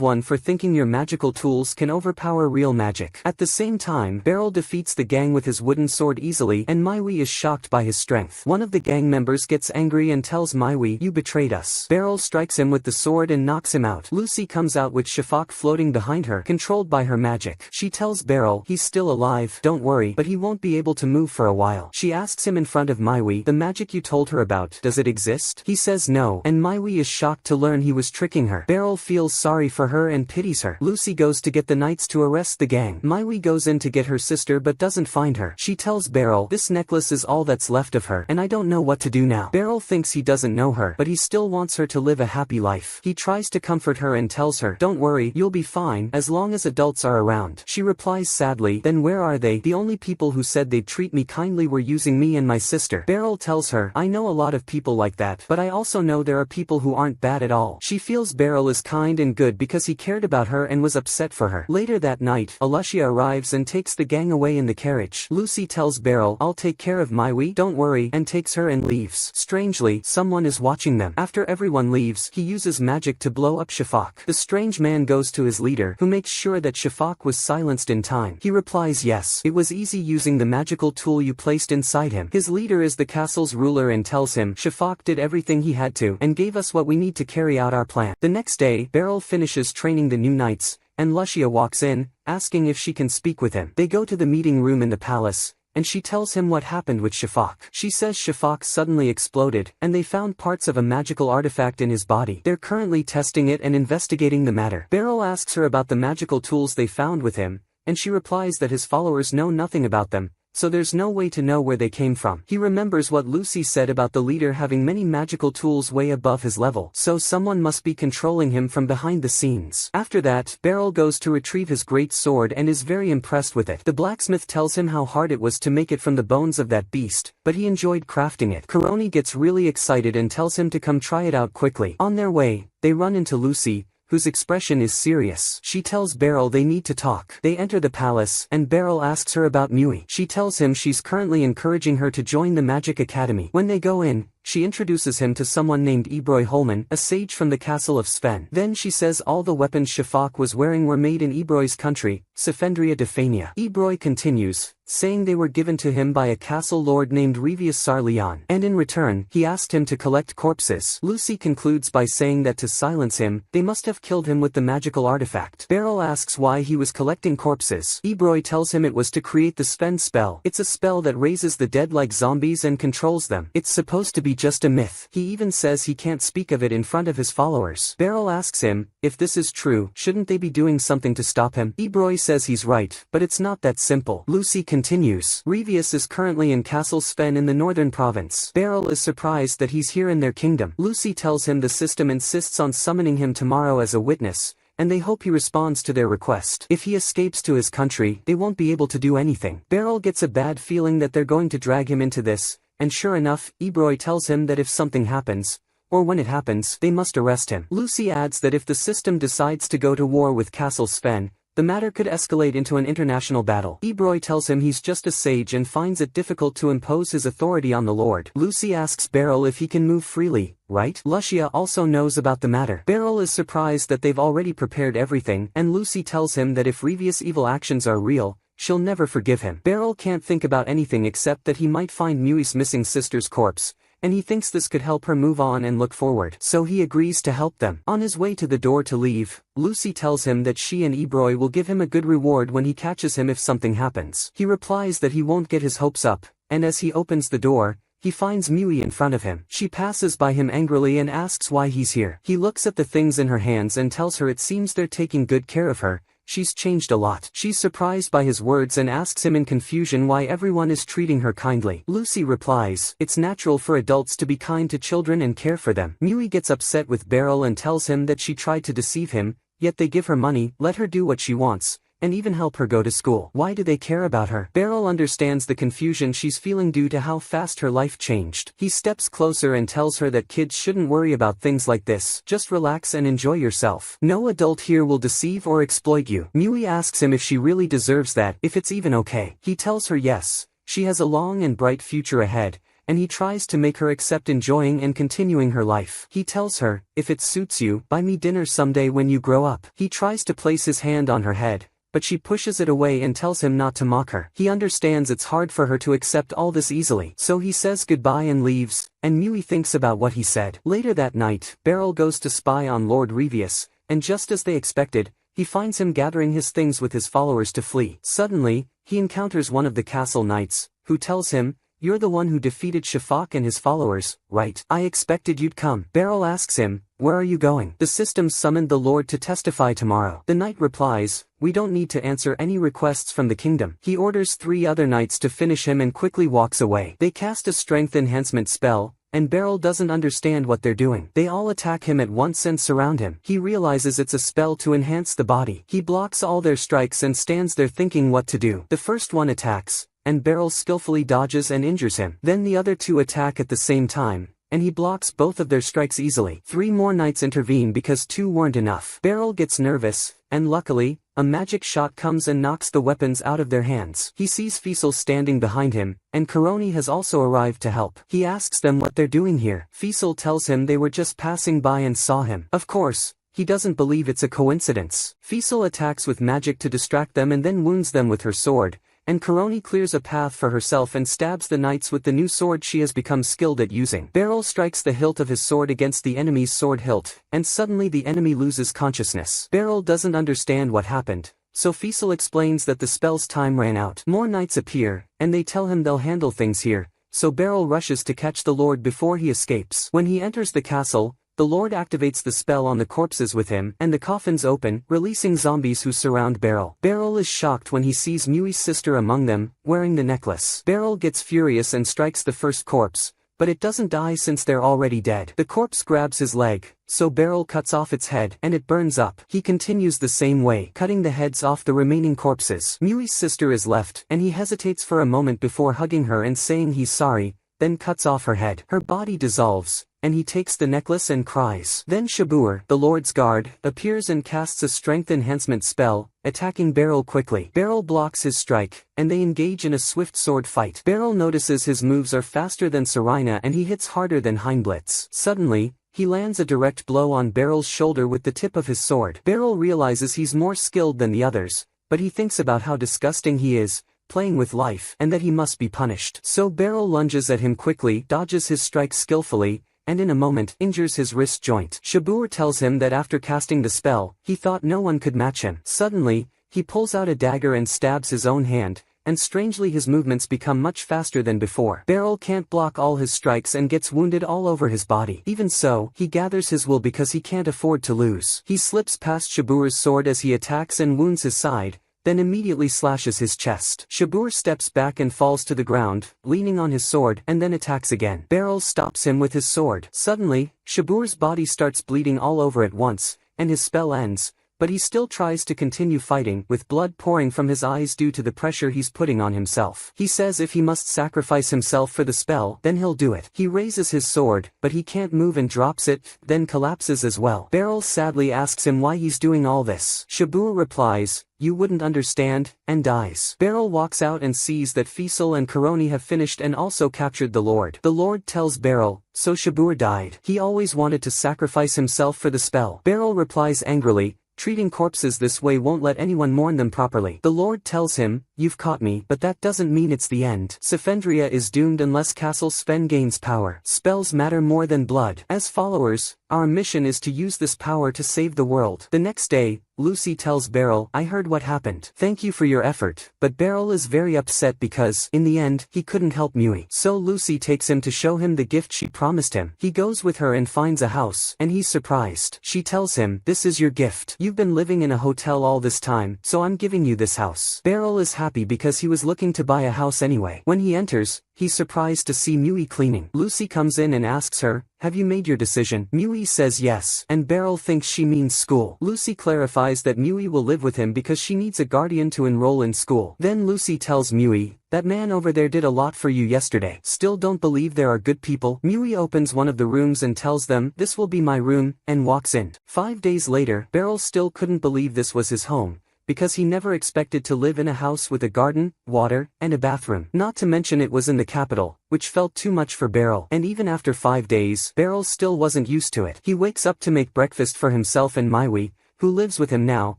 [SPEAKER 1] one for thinking your magical tools can overpower real magic." At the same time, Beryl defeats the gang with his wooden sword easily, and Maiwi is shocked by his strength. One of the gang members gets angry and tells Maiwi, "You betrayed us." Beryl strikes him with the sword and knocks him out. Lucy comes out with Shafak floating behind her, controlled by her magic. She tells Beryl, "He's still alive, don't worry, but he won't be able to move for a while." She asks him in front of Maiwi, "The magic you told her about, does it exist?" He says no, and Maiwi is shocked to learn he was tricking her. Beryl feels sorry for her and pities her. Lucy goes to get the knights to arrest the gang. Maiwi goes in to get her sister but doesn't find her. She tells Beryl, "This necklace is all that's left of her, and I don't know what to do now." Beryl thinks he doesn't know her, but he still wants her to live a happy life. He tries to comfort her and tells her, "Don't worry, you'll be fine, as long as adults are around." She replies sadly, "Then where are they? The only people who said they'd treat me kindly were using me and my sister." Beryl tells her, "I know a lot of people like that, but I also know there are people who aren't bad at all." She feels Beryl is kind and good because he cared about her and was upset for her. Later that night, Alushia arrives and takes the gang away in the carriage. Lucy tells Beryl, "I'll take care of Maiwi, don't worry," and takes her and leaves. Strangely, someone is watching them. After everyone leaves, he uses magic to blow up Shafak. The strange man goes to his leader, who makes sure that Shafak was silenced in time. He replies, "Yes, it was easy using the magical tool you placed inside him." His leader is the castle's ruler and tells him, "Shafak did everything he had to, and gave us what we need to carry out our plan." The next day, Beryl finishes training the new knights, and Lucia walks in, asking if she can speak with him. They go to the meeting room in the palace, and she tells him what happened with Shafak. She says Shafak suddenly exploded, and they found parts of a magical artifact in his body. They're currently testing it and investigating the matter. Beryl asks her about the magical tools they found with him, and she replies that his followers know nothing about them, so there's no way to know where they came from. He remembers what Lucy said about the leader having many magical tools way above his level, so someone must be controlling him from behind the scenes. After that, Beryl goes to retrieve his great sword and is very impressed with it. The blacksmith tells him how hard it was to make it from the bones of that beast, but he enjoyed crafting it. Koroni gets really excited and tells him to come try it out quickly. On their way, they run into Lucy, whose expression is serious. She tells Beryl they need to talk. They enter the palace, and Beryl asks her about Mui. She tells him she's currently encouraging her to join the Magic Academy. When they go in, she introduces him to someone named Ebroy Holman, a sage from the castle of Sven. Then she says all the weapons Shafak was wearing were made in Ebroy's country, Sefendria Defania. Ebroy continues, saying they were given to him by a castle lord named Revius Sarleon, and in return, he asked him to collect corpses. Lucy concludes by saying that to silence him, they must have killed him with the magical artifact. Beryl asks why he was collecting corpses. Ebroy tells him it was to create the Sven spell. It's a spell that raises the dead like zombies and controls them. It's supposed to be just a myth. He even says he can't speak of it in front of his followers. Beryl asks him, if this is true, shouldn't they be doing something to stop him? Ebroy says he's right, but it's not that simple. Lucy continues. Revius is currently in Castle Sven in the northern province. Beryl is surprised that he's here in their kingdom. Lucy tells him the system insists on summoning him tomorrow as a witness, and they hope he responds to their request. If he escapes to his country, they won't be able to do anything. Beryl gets a bad feeling that they're going to drag him into this, and sure enough, Ebroy tells him that if something happens, or when it happens, they must arrest him. Lucy adds that if the system decides to go to war with Castle Sven, the matter could escalate into an international battle. Ebroy tells him he's just a sage and finds it difficult to impose his authority on the Lord. Lucy asks Beryl if he can move freely, right? Lucia also knows about the matter. Beryl is surprised that they've already prepared everything, and Lucy tells him that if Revius' evil actions are real, she'll never forgive him. Beryl can't think about anything except that he might find Mui's missing sister's corpse, and he thinks this could help her move on and look forward. So he agrees to help them. On his way to the door to leave, Lucy tells him that she and Ebroy will give him a good reward when he catches him if something happens. He replies that he won't get his hopes up, and as he opens the door, he finds Mui in front of him. She passes by him angrily and asks why he's here. He looks at the things in her hands and tells her it seems they're taking good care of her. She's changed a lot. She's surprised by his words and asks him in confusion why everyone is treating her kindly. Lucy replies, it's natural for adults to be kind to children and care for them. Mui gets upset with Beryl and tells him that she tried to deceive him, yet they give her money, let her do what she wants, and even help her go to school. Why do they care about her? Beryl understands the confusion she's feeling due to how fast her life changed. He steps closer and tells her that kids shouldn't worry about things like this. Just relax and enjoy yourself. No adult here will deceive or exploit you. Mui asks him if she really deserves that, if it's even okay. He tells her yes, she has a long and bright future ahead, and he tries to make her accept enjoying and continuing her life. He tells her, if it suits you, buy me dinner someday when you grow up. He tries to place his hand on her head, but she pushes it away and tells him not to mock her. He understands it's hard for her to accept all this easily. So he says goodbye and leaves, and Mui thinks about what he said. Later that night, Beryl goes to spy on Lord Revius, and just as they expected, he finds him gathering his things with his followers to flee. Suddenly, he encounters one of the castle knights, who tells him, you're the one who defeated Shafak and his followers, right? I expected you'd come. Beryl asks him, where are you going? The system summoned the Lord to testify tomorrow. The knight replies, we don't need to answer any requests from the kingdom. He orders 3 other knights to finish him and quickly walks away. They cast a strength enhancement spell, and Beryl doesn't understand what they're doing. They all attack him at once and surround him. He realizes it's a spell to enhance the body. He blocks all their strikes and stands there thinking what to do. The first one attacks, and Beryl skillfully dodges and injures him. Then the other 2 attack at the same time, and he blocks both of their strikes easily. 3 more knights intervene because 2 weren't enough. Beryl gets nervous, and luckily, a magic shot comes and knocks the weapons out of their hands. He sees Faisal standing behind him, and Karoni has also arrived to help. He asks them what they're doing here. Faisal tells him they were just passing by and saw him. Of course, he doesn't believe it's a coincidence. Faisal attacks with magic to distract them and then wounds them with her sword, and Karoni clears a path for herself and stabs the knights with the new sword she has become skilled at using. Beryl strikes the hilt of his sword against the enemy's sword hilt, and suddenly the enemy loses consciousness. Beryl doesn't understand what happened, so Faisal explains that the spell's time ran out. More knights appear, and they tell him they'll handle things here, so Beryl rushes to catch the Lord before he escapes. When he enters the castle, the Lord activates the spell on the corpses with him, and the coffins open, releasing zombies who surround Beryl. Beryl is shocked when he sees Mui's sister among them, wearing the necklace. Beryl gets furious and strikes the first corpse, but it doesn't die since they're already dead. The corpse grabs his leg, so Beryl cuts off its head, and it burns up. He continues the same way, cutting the heads off the remaining corpses. Mui's sister is left, and he hesitates for a moment before hugging her and saying he's sorry, then cuts off her head. Her body dissolves, and he takes the necklace and cries. Then Shabur, the Lord's guard, appears and casts a strength enhancement spell, attacking Beryl quickly. Beryl blocks his strike, and they engage in a swift sword fight. Beryl notices his moves are faster than Serena and he hits harder than Heinblitz. Suddenly, he lands a direct blow on Beryl's shoulder with the tip of his sword. Beryl realizes he's more skilled than the others, but he thinks about how disgusting he is, playing with life, and that he must be punished. So Beryl lunges at him quickly, dodges his strike skillfully, and in a moment injures his wrist joint. Shabur tells him that after casting the spell, he thought no one could match him. Suddenly, he pulls out a dagger and stabs his own hand, and strangely his movements become much faster than before. Beryl can't block all his strikes and gets wounded all over his body. Even so, he gathers his will because he can't afford to lose. He slips past Shabur's sword as he attacks and wounds his side, then immediately slashes his chest. Shabur steps back and falls to the ground, leaning on his sword, and then attacks again. Beryl stops him with his sword. Suddenly, Shabur's body starts bleeding all over at once, and his spell ends, but he still tries to continue fighting, with blood pouring from his eyes due to the pressure he's putting on himself. He says if he must sacrifice himself for the spell, then he'll do it. He raises his sword, but he can't move and drops it, then collapses as well. Beryl sadly asks him why he's doing all this. Shabur replies, "You wouldn't understand," and dies. Beryl walks out and sees that Faisal and Karoni have finished and also captured the Lord. The Lord tells Beryl, so Shabur died. He always wanted to sacrifice himself for the spell. Beryl replies angrily, treating corpses this way won't let anyone mourn them properly. The Lord tells him, "You've caught me, but that doesn't mean it's the end. Sifendria is doomed unless Castle Sven gains power. Spells matter more than blood." As followers, Our mission is to use this power to save the world. The next day, Lucy tells Beryl, I heard what happened. Thank you for your effort. But Beryl is very upset because, in the end, he couldn't help Mui. So Lucy takes him to show him the gift she promised him. He goes with her and finds a house, and he's surprised. She tells him, this is your gift. You've been living in a hotel all this time, so I'm giving you this house. Beryl is happy because he was looking to buy a house anyway. When he enters, he's surprised to see Mui cleaning. Lucy comes in and asks her, have you made your decision? Mui says yes, and Beryl thinks she means school. Lucy clarifies that Mui will live with him because she needs a guardian to enroll in school. Then Lucy tells Mui, that man over there did a lot for you yesterday. Still don't believe there are good people? Mui opens one of the rooms and tells them, this will be my room, and walks in. 5 days later, Beryl still couldn't believe this was his home, because he never expected to live in a house with a garden, water, and a bathroom. Not to mention it was in the capital, which felt too much for Beryl. And even after 5 days, Beryl still wasn't used to it. He wakes up to make breakfast for himself and Mui, who lives with him now,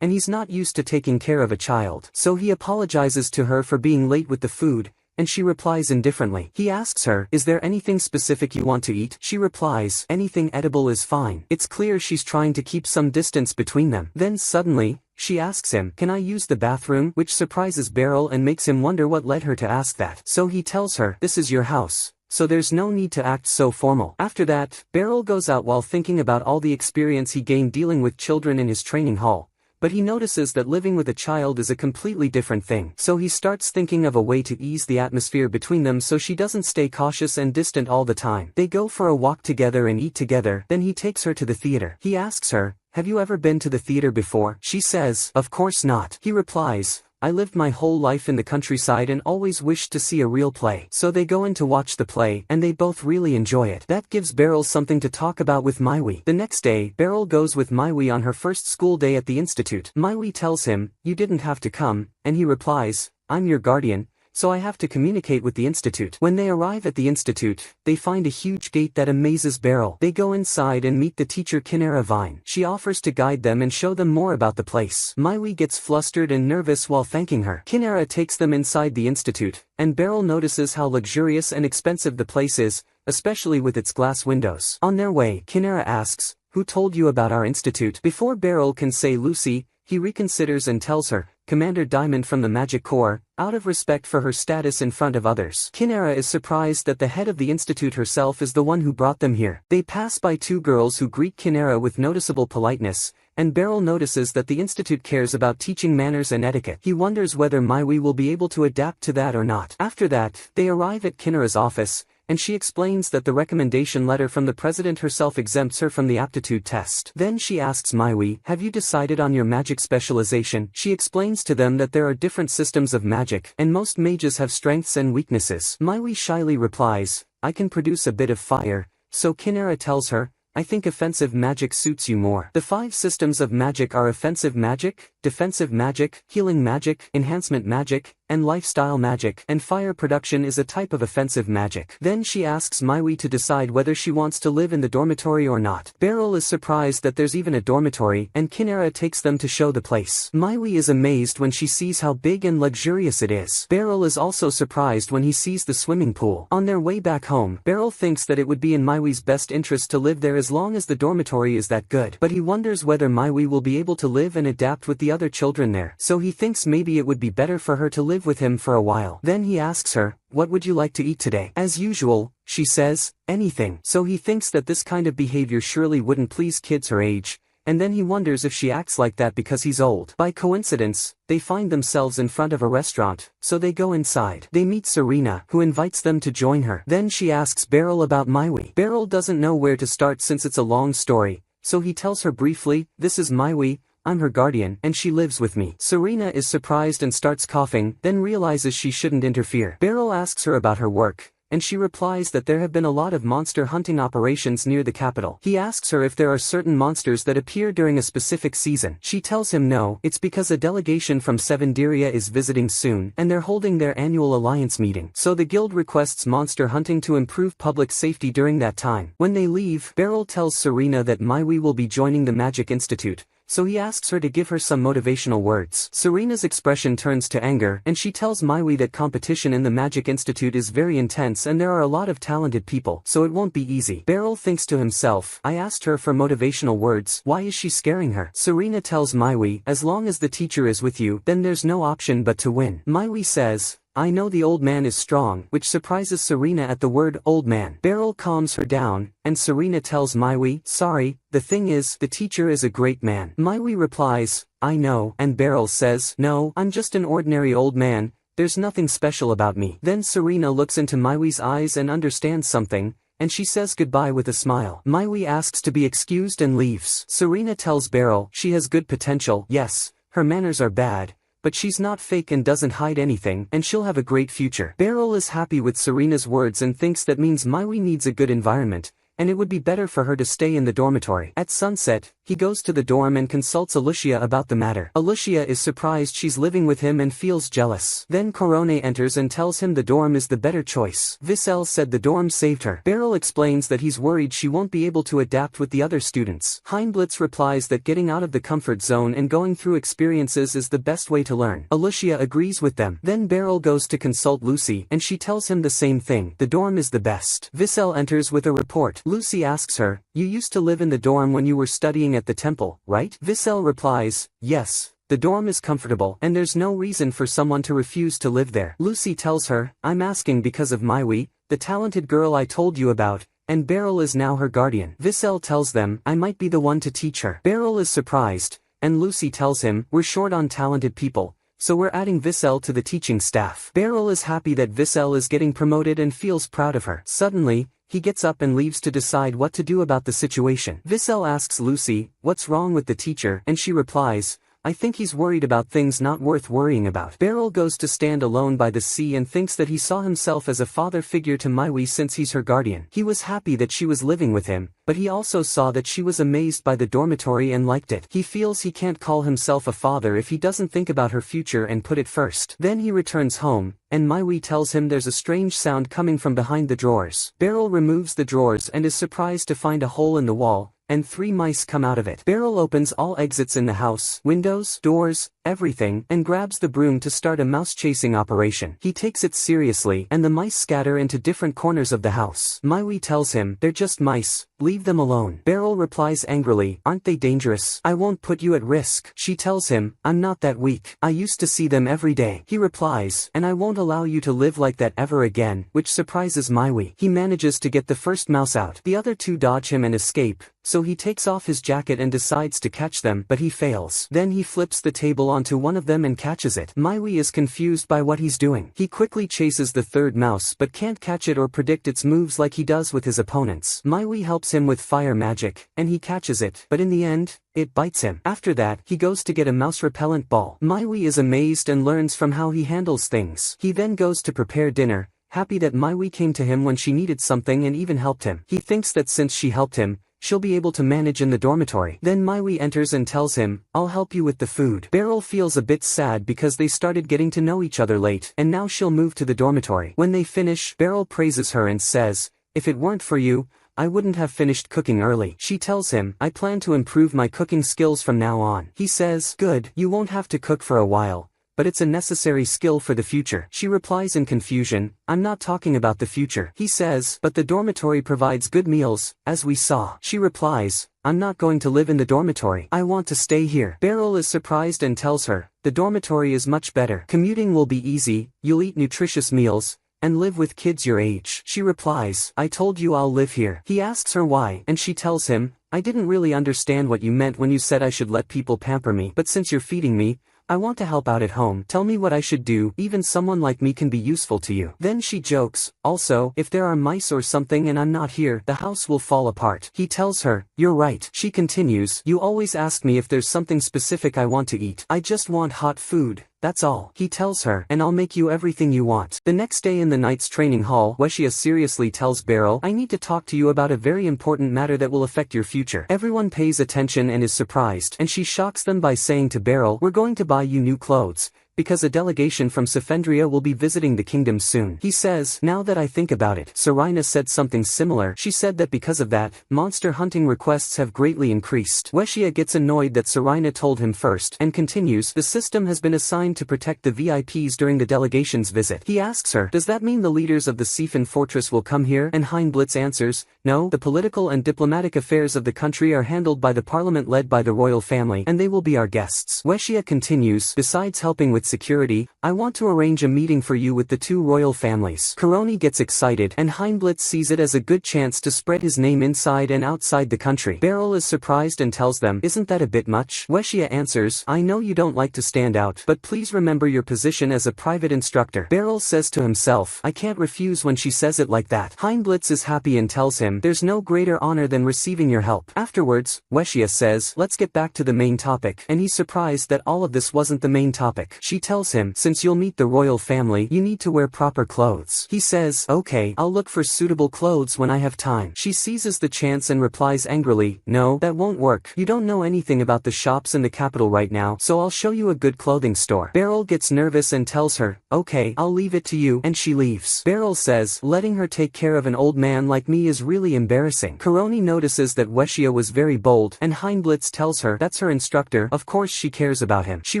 [SPEAKER 1] and he's not used to taking care of a child. So he apologizes to her for being late with the food, and she replies indifferently. He asks her, is there anything specific you want to eat? She replies, anything edible is fine. It's clear she's trying to keep some distance between them. Then suddenly, she asks him, can I use the bathroom? Which surprises Beryl and makes him wonder what led her to ask that. So he tells her, this is your house, so there's no need to act so formal. After that, Beryl goes out while thinking about all the experience he gained dealing with children in his training hall. But he notices that living with a child is a completely different thing. So he starts thinking of a way to ease the atmosphere between them so she doesn't stay cautious and distant all the time. They go for a walk together and eat together. Then he takes her to the theater. He asks her, have you ever been to the theater before? She says, of course not. He replies, I lived my whole life in the countryside and always wished to see a real play. So they go in to watch the play, and they both really enjoy it. That gives Beryl something to talk about with Mui. The next day, Beryl goes with Mui on her first school day at the institute. Mui tells him, you didn't have to come, and he replies, I'm your guardian, so I have to communicate with the institute. When they arrive at the institute, they find a huge gate that amazes Beryl. They go inside and meet the teacher Kinara Vine. She offers to guide them and show them more about the place. Mui gets flustered and nervous while thanking her. Kinara takes them inside the institute, and Beryl notices how luxurious and expensive the place is, especially with its glass windows. On their way, Kinara asks, who told you about our institute? Before Beryl can say Lucy, he reconsiders and tells her, Commander Diamond from the Magic Corps, out of respect for her status in front of others. Kinara is surprised that the head of the institute herself is the one who brought them here. They pass by 2 girls who greet Kinara with noticeable politeness, and Beryl notices that the institute cares about teaching manners and etiquette. He wonders whether Mui will be able to adapt to that or not. After that, they arrive at Kinara's office, and she explains that the recommendation letter from the president herself exempts her from the aptitude test. Then she asks Mui, have you decided on your magic specialization? She explains to them that there are different systems of magic, and most mages have strengths and weaknesses. Mui shyly replies, I can produce a bit of fire, so Kinara tells her, I think offensive magic suits you more. The 5 systems of magic are offensive magic, defensive magic, healing magic, enhancement magic, and lifestyle magic, and fire production is a type of offensive magic. Then she asks Mui to decide whether she wants to live in the dormitory or not. Beryl is surprised that there's even a dormitory, and Kinara takes them to show the place. Mui is amazed when she sees how big and luxurious it is. Beryl is also surprised when he sees the swimming pool. On their way back home, Beryl thinks that it would be in Mui's best interest to live there as long as the dormitory is that good. But he wonders whether Mui will be able to live and adapt with the other children there. So he thinks maybe it would be better for her to live with him for a while. Then he asks her, what would you like to eat today? As usual, she says, anything. So he thinks that this kind of behavior surely wouldn't please kids her age, and then he wonders if she acts like that because he's old. By coincidence, they find themselves in front of a restaurant, so they go inside. They meet Serena, who invites them to join her. Then she asks Beryl about Mui. Beryl doesn't know where to start since it's a long story, so he tells her briefly, this is Mui, I'm her guardian, and she lives with me. Serena is surprised and starts coughing, then realizes she shouldn't interfere. Beryl asks her about her work, and she replies that there have been a lot of monster hunting operations near the capital. He asks her if there are certain monsters that appear during a specific season. She tells him no, it's because a delegation from Sevendiria is visiting soon, and they're holding their annual alliance meeting. So the guild requests monster hunting to improve public safety during that time. When they leave, Beryl tells Serena that Mui will be joining the Magic Institute, so he asks her to give her some motivational words. Serena's expression turns to anger, and she tells Maiwi that competition in the Magic Institute is very intense and there are a lot of talented people, so it won't be easy. Beryl thinks to himself, I asked her for motivational words, why is she scaring her? Serena tells Maiwi, as long as the teacher is with you, then there's no option but to win. Maiwi says, I know the old man is strong, which surprises Serena at the word old man. Beryl calms her down, and Serena tells Maiwi, sorry, the thing is, the teacher is a great man. Maiwi replies, I know, and Beryl says, no, I'm just an ordinary old man, there's nothing special about me. Then Serena looks into Maiwi's eyes and understands something, and she says goodbye with a smile. Maiwi asks to be excused and leaves. Serena tells Beryl she has good potential, yes, her manners are bad, but she's not fake and doesn't hide anything, and she'll have a great future. Beryl is happy with Serena's words and thinks that means Maiwi needs a good environment, and it would be better for her to stay in the dormitory. At sunset, he goes to the dorm and consults Alicia about the matter. Alicia is surprised she's living with him and feels jealous. Then Korone enters and tells him the dorm is the better choice. Vissel said the dorm saved her. Beryl explains that he's worried she won't be able to adapt with the other students. Heinblitz replies that getting out of the comfort zone and going through experiences is the best way to learn. Alicia agrees with them. Then Beryl goes to consult Lucy, and she tells him the same thing, the dorm is the best. Vissel enters with a report. Lucy asks her, you used to live in the dorm when you were studying at the temple, right? Vissel replies, yes, the dorm is comfortable and there's no reason for someone to refuse to live there. Lucy tells her, I'm asking because of Maiwi, the talented girl I told you about, and Beryl is now her guardian. Vissel tells them, I might be the one to teach her. Beryl is surprised, and Lucy tells him, we're short on talented people, so we're adding Vissel to the teaching staff. Beryl is happy that Vissel is getting promoted and feels proud of her. Suddenly, he gets up and leaves to decide what to do about the situation. Vissel asks Lucy, what's wrong with the teacher, and she replies, I think he's worried about things not worth worrying about. Beryl goes to stand alone by the sea and thinks that he saw himself as a father figure to Maiwi since he's her guardian. He was happy that she was living with him, but he also saw that she was amazed by the dormitory and liked it. He feels he can't call himself a father if he doesn't think about her future and put it first. Then he returns home, and Maiwi tells him there's a strange sound coming from behind the drawers. Beryl removes the drawers and is surprised to find a hole in the wall, and 3 mice come out of it. Beryl opens all exits in the house, windows, doors, everything, and grabs the broom to start a mouse-chasing operation. He takes it seriously, and the mice scatter into different corners of the house. Maiwi tells him, they're just mice, leave them alone. Beryl replies angrily, aren't they dangerous? I won't put you at risk. She tells him, I'm not that weak. I used to see them every day. He replies, and I won't allow you to live like that ever again, which surprises Maiwi. He manages to get the first mouse out. The other 2 dodge him and escape, so he takes off his jacket and decides to catch them, but he fails. Then he flips the table onto one of them and catches it. Maiwi is confused by what he's doing. He quickly chases the 3rd mouse but can't catch it or predict its moves like he does with his opponents. Maiwi helps him with fire magic, and he catches it, but in the end, it bites him. After that, he goes to get a mouse-repellent ball. Maiwi is amazed and learns from how he handles things. He then goes to prepare dinner, happy that Maiwi came to him when she needed something and even helped him. He thinks that since she helped him, she'll be able to manage in the dormitory. Then Maiwi enters and tells him, I'll help you with the food. Beryl feels a bit sad because they started getting to know each other late, and now she'll move to the dormitory. When they finish, Beryl praises her and says, if it weren't for you, I wouldn't have finished cooking early. She tells him, I plan to improve my cooking skills from now on. He says, good, you won't have to cook for a while, but it's a necessary skill for the future. She replies in confusion, I'm not talking about the future. He says, but the dormitory provides good meals, as we saw. She replies, I'm not going to live in the dormitory. I want to stay here. Beryl is surprised and tells her, the dormitory is much better. Commuting will be easy, you'll eat nutritious meals, and live with kids your age. She replies, I told you I'll live here. He asks her why, and she tells him, I didn't really understand what you meant when you said I should let people pamper me, but since you're feeding me, I want to help out at home. Tell me what I should do, even someone like me can be useful to you. Then she jokes, also, if there are mice or something and I'm not here, the house will fall apart. He tells her, you're right. She continues, you always ask me if there's something specific I want to eat. I just want hot food. That's all. He tells her, and I'll make you everything you want. The next day in the Knight's training hall, Weshia seriously tells Beryl, I need to talk to you about a very important matter that will affect your future. Everyone pays attention and is surprised, and she shocks them by saying to Beryl, we're going to buy you new clothes, because a delegation from Sifendria will be visiting the kingdom soon. He says, now that I think about it, Serena said something similar. She said that because of that, monster hunting requests have greatly increased. Weshia gets annoyed that Serena told him first, and continues, the system has been assigned to protect the VIPs during the delegation's visit. He asks her, does that mean the leaders of the Sifen fortress will come here? And Heinblitz answers, no, the political and diplomatic affairs of the country are handled by the parliament led by the royal family, and they will be our guests. Weshia continues, besides helping with security, I want to arrange a meeting for you with the two royal families. Kuroni gets excited, and Heinblitz sees it as a good chance to spread his name inside and outside the country. Beryl is surprised and tells them, isn't that a bit much? Weshia answers, I know you don't like to stand out, but please remember your position as a private instructor. Beryl says to himself, I can't refuse when she says it like that. Heinblitz is happy and tells him, there's no greater honor than receiving your help. Afterwards, Weshia says, let's get back to the main topic, and he's surprised that all of this wasn't the main topic. She tells him, since you'll meet the royal family, you need to wear proper clothes. He says, okay, I'll look for suitable clothes when I have time. She seizes the chance and replies angrily, no, that won't work. You don't know anything about the shops in the capital right now, so I'll show you a good clothing store. Beryl gets nervous and tells her, okay, I'll leave it to you, and she leaves. Beryl says, letting her take care of an old man like me is really embarrassing. Kuroni notices that Weshia was very bold, and Heinblitz tells her that's her instructor, of course she cares about him. She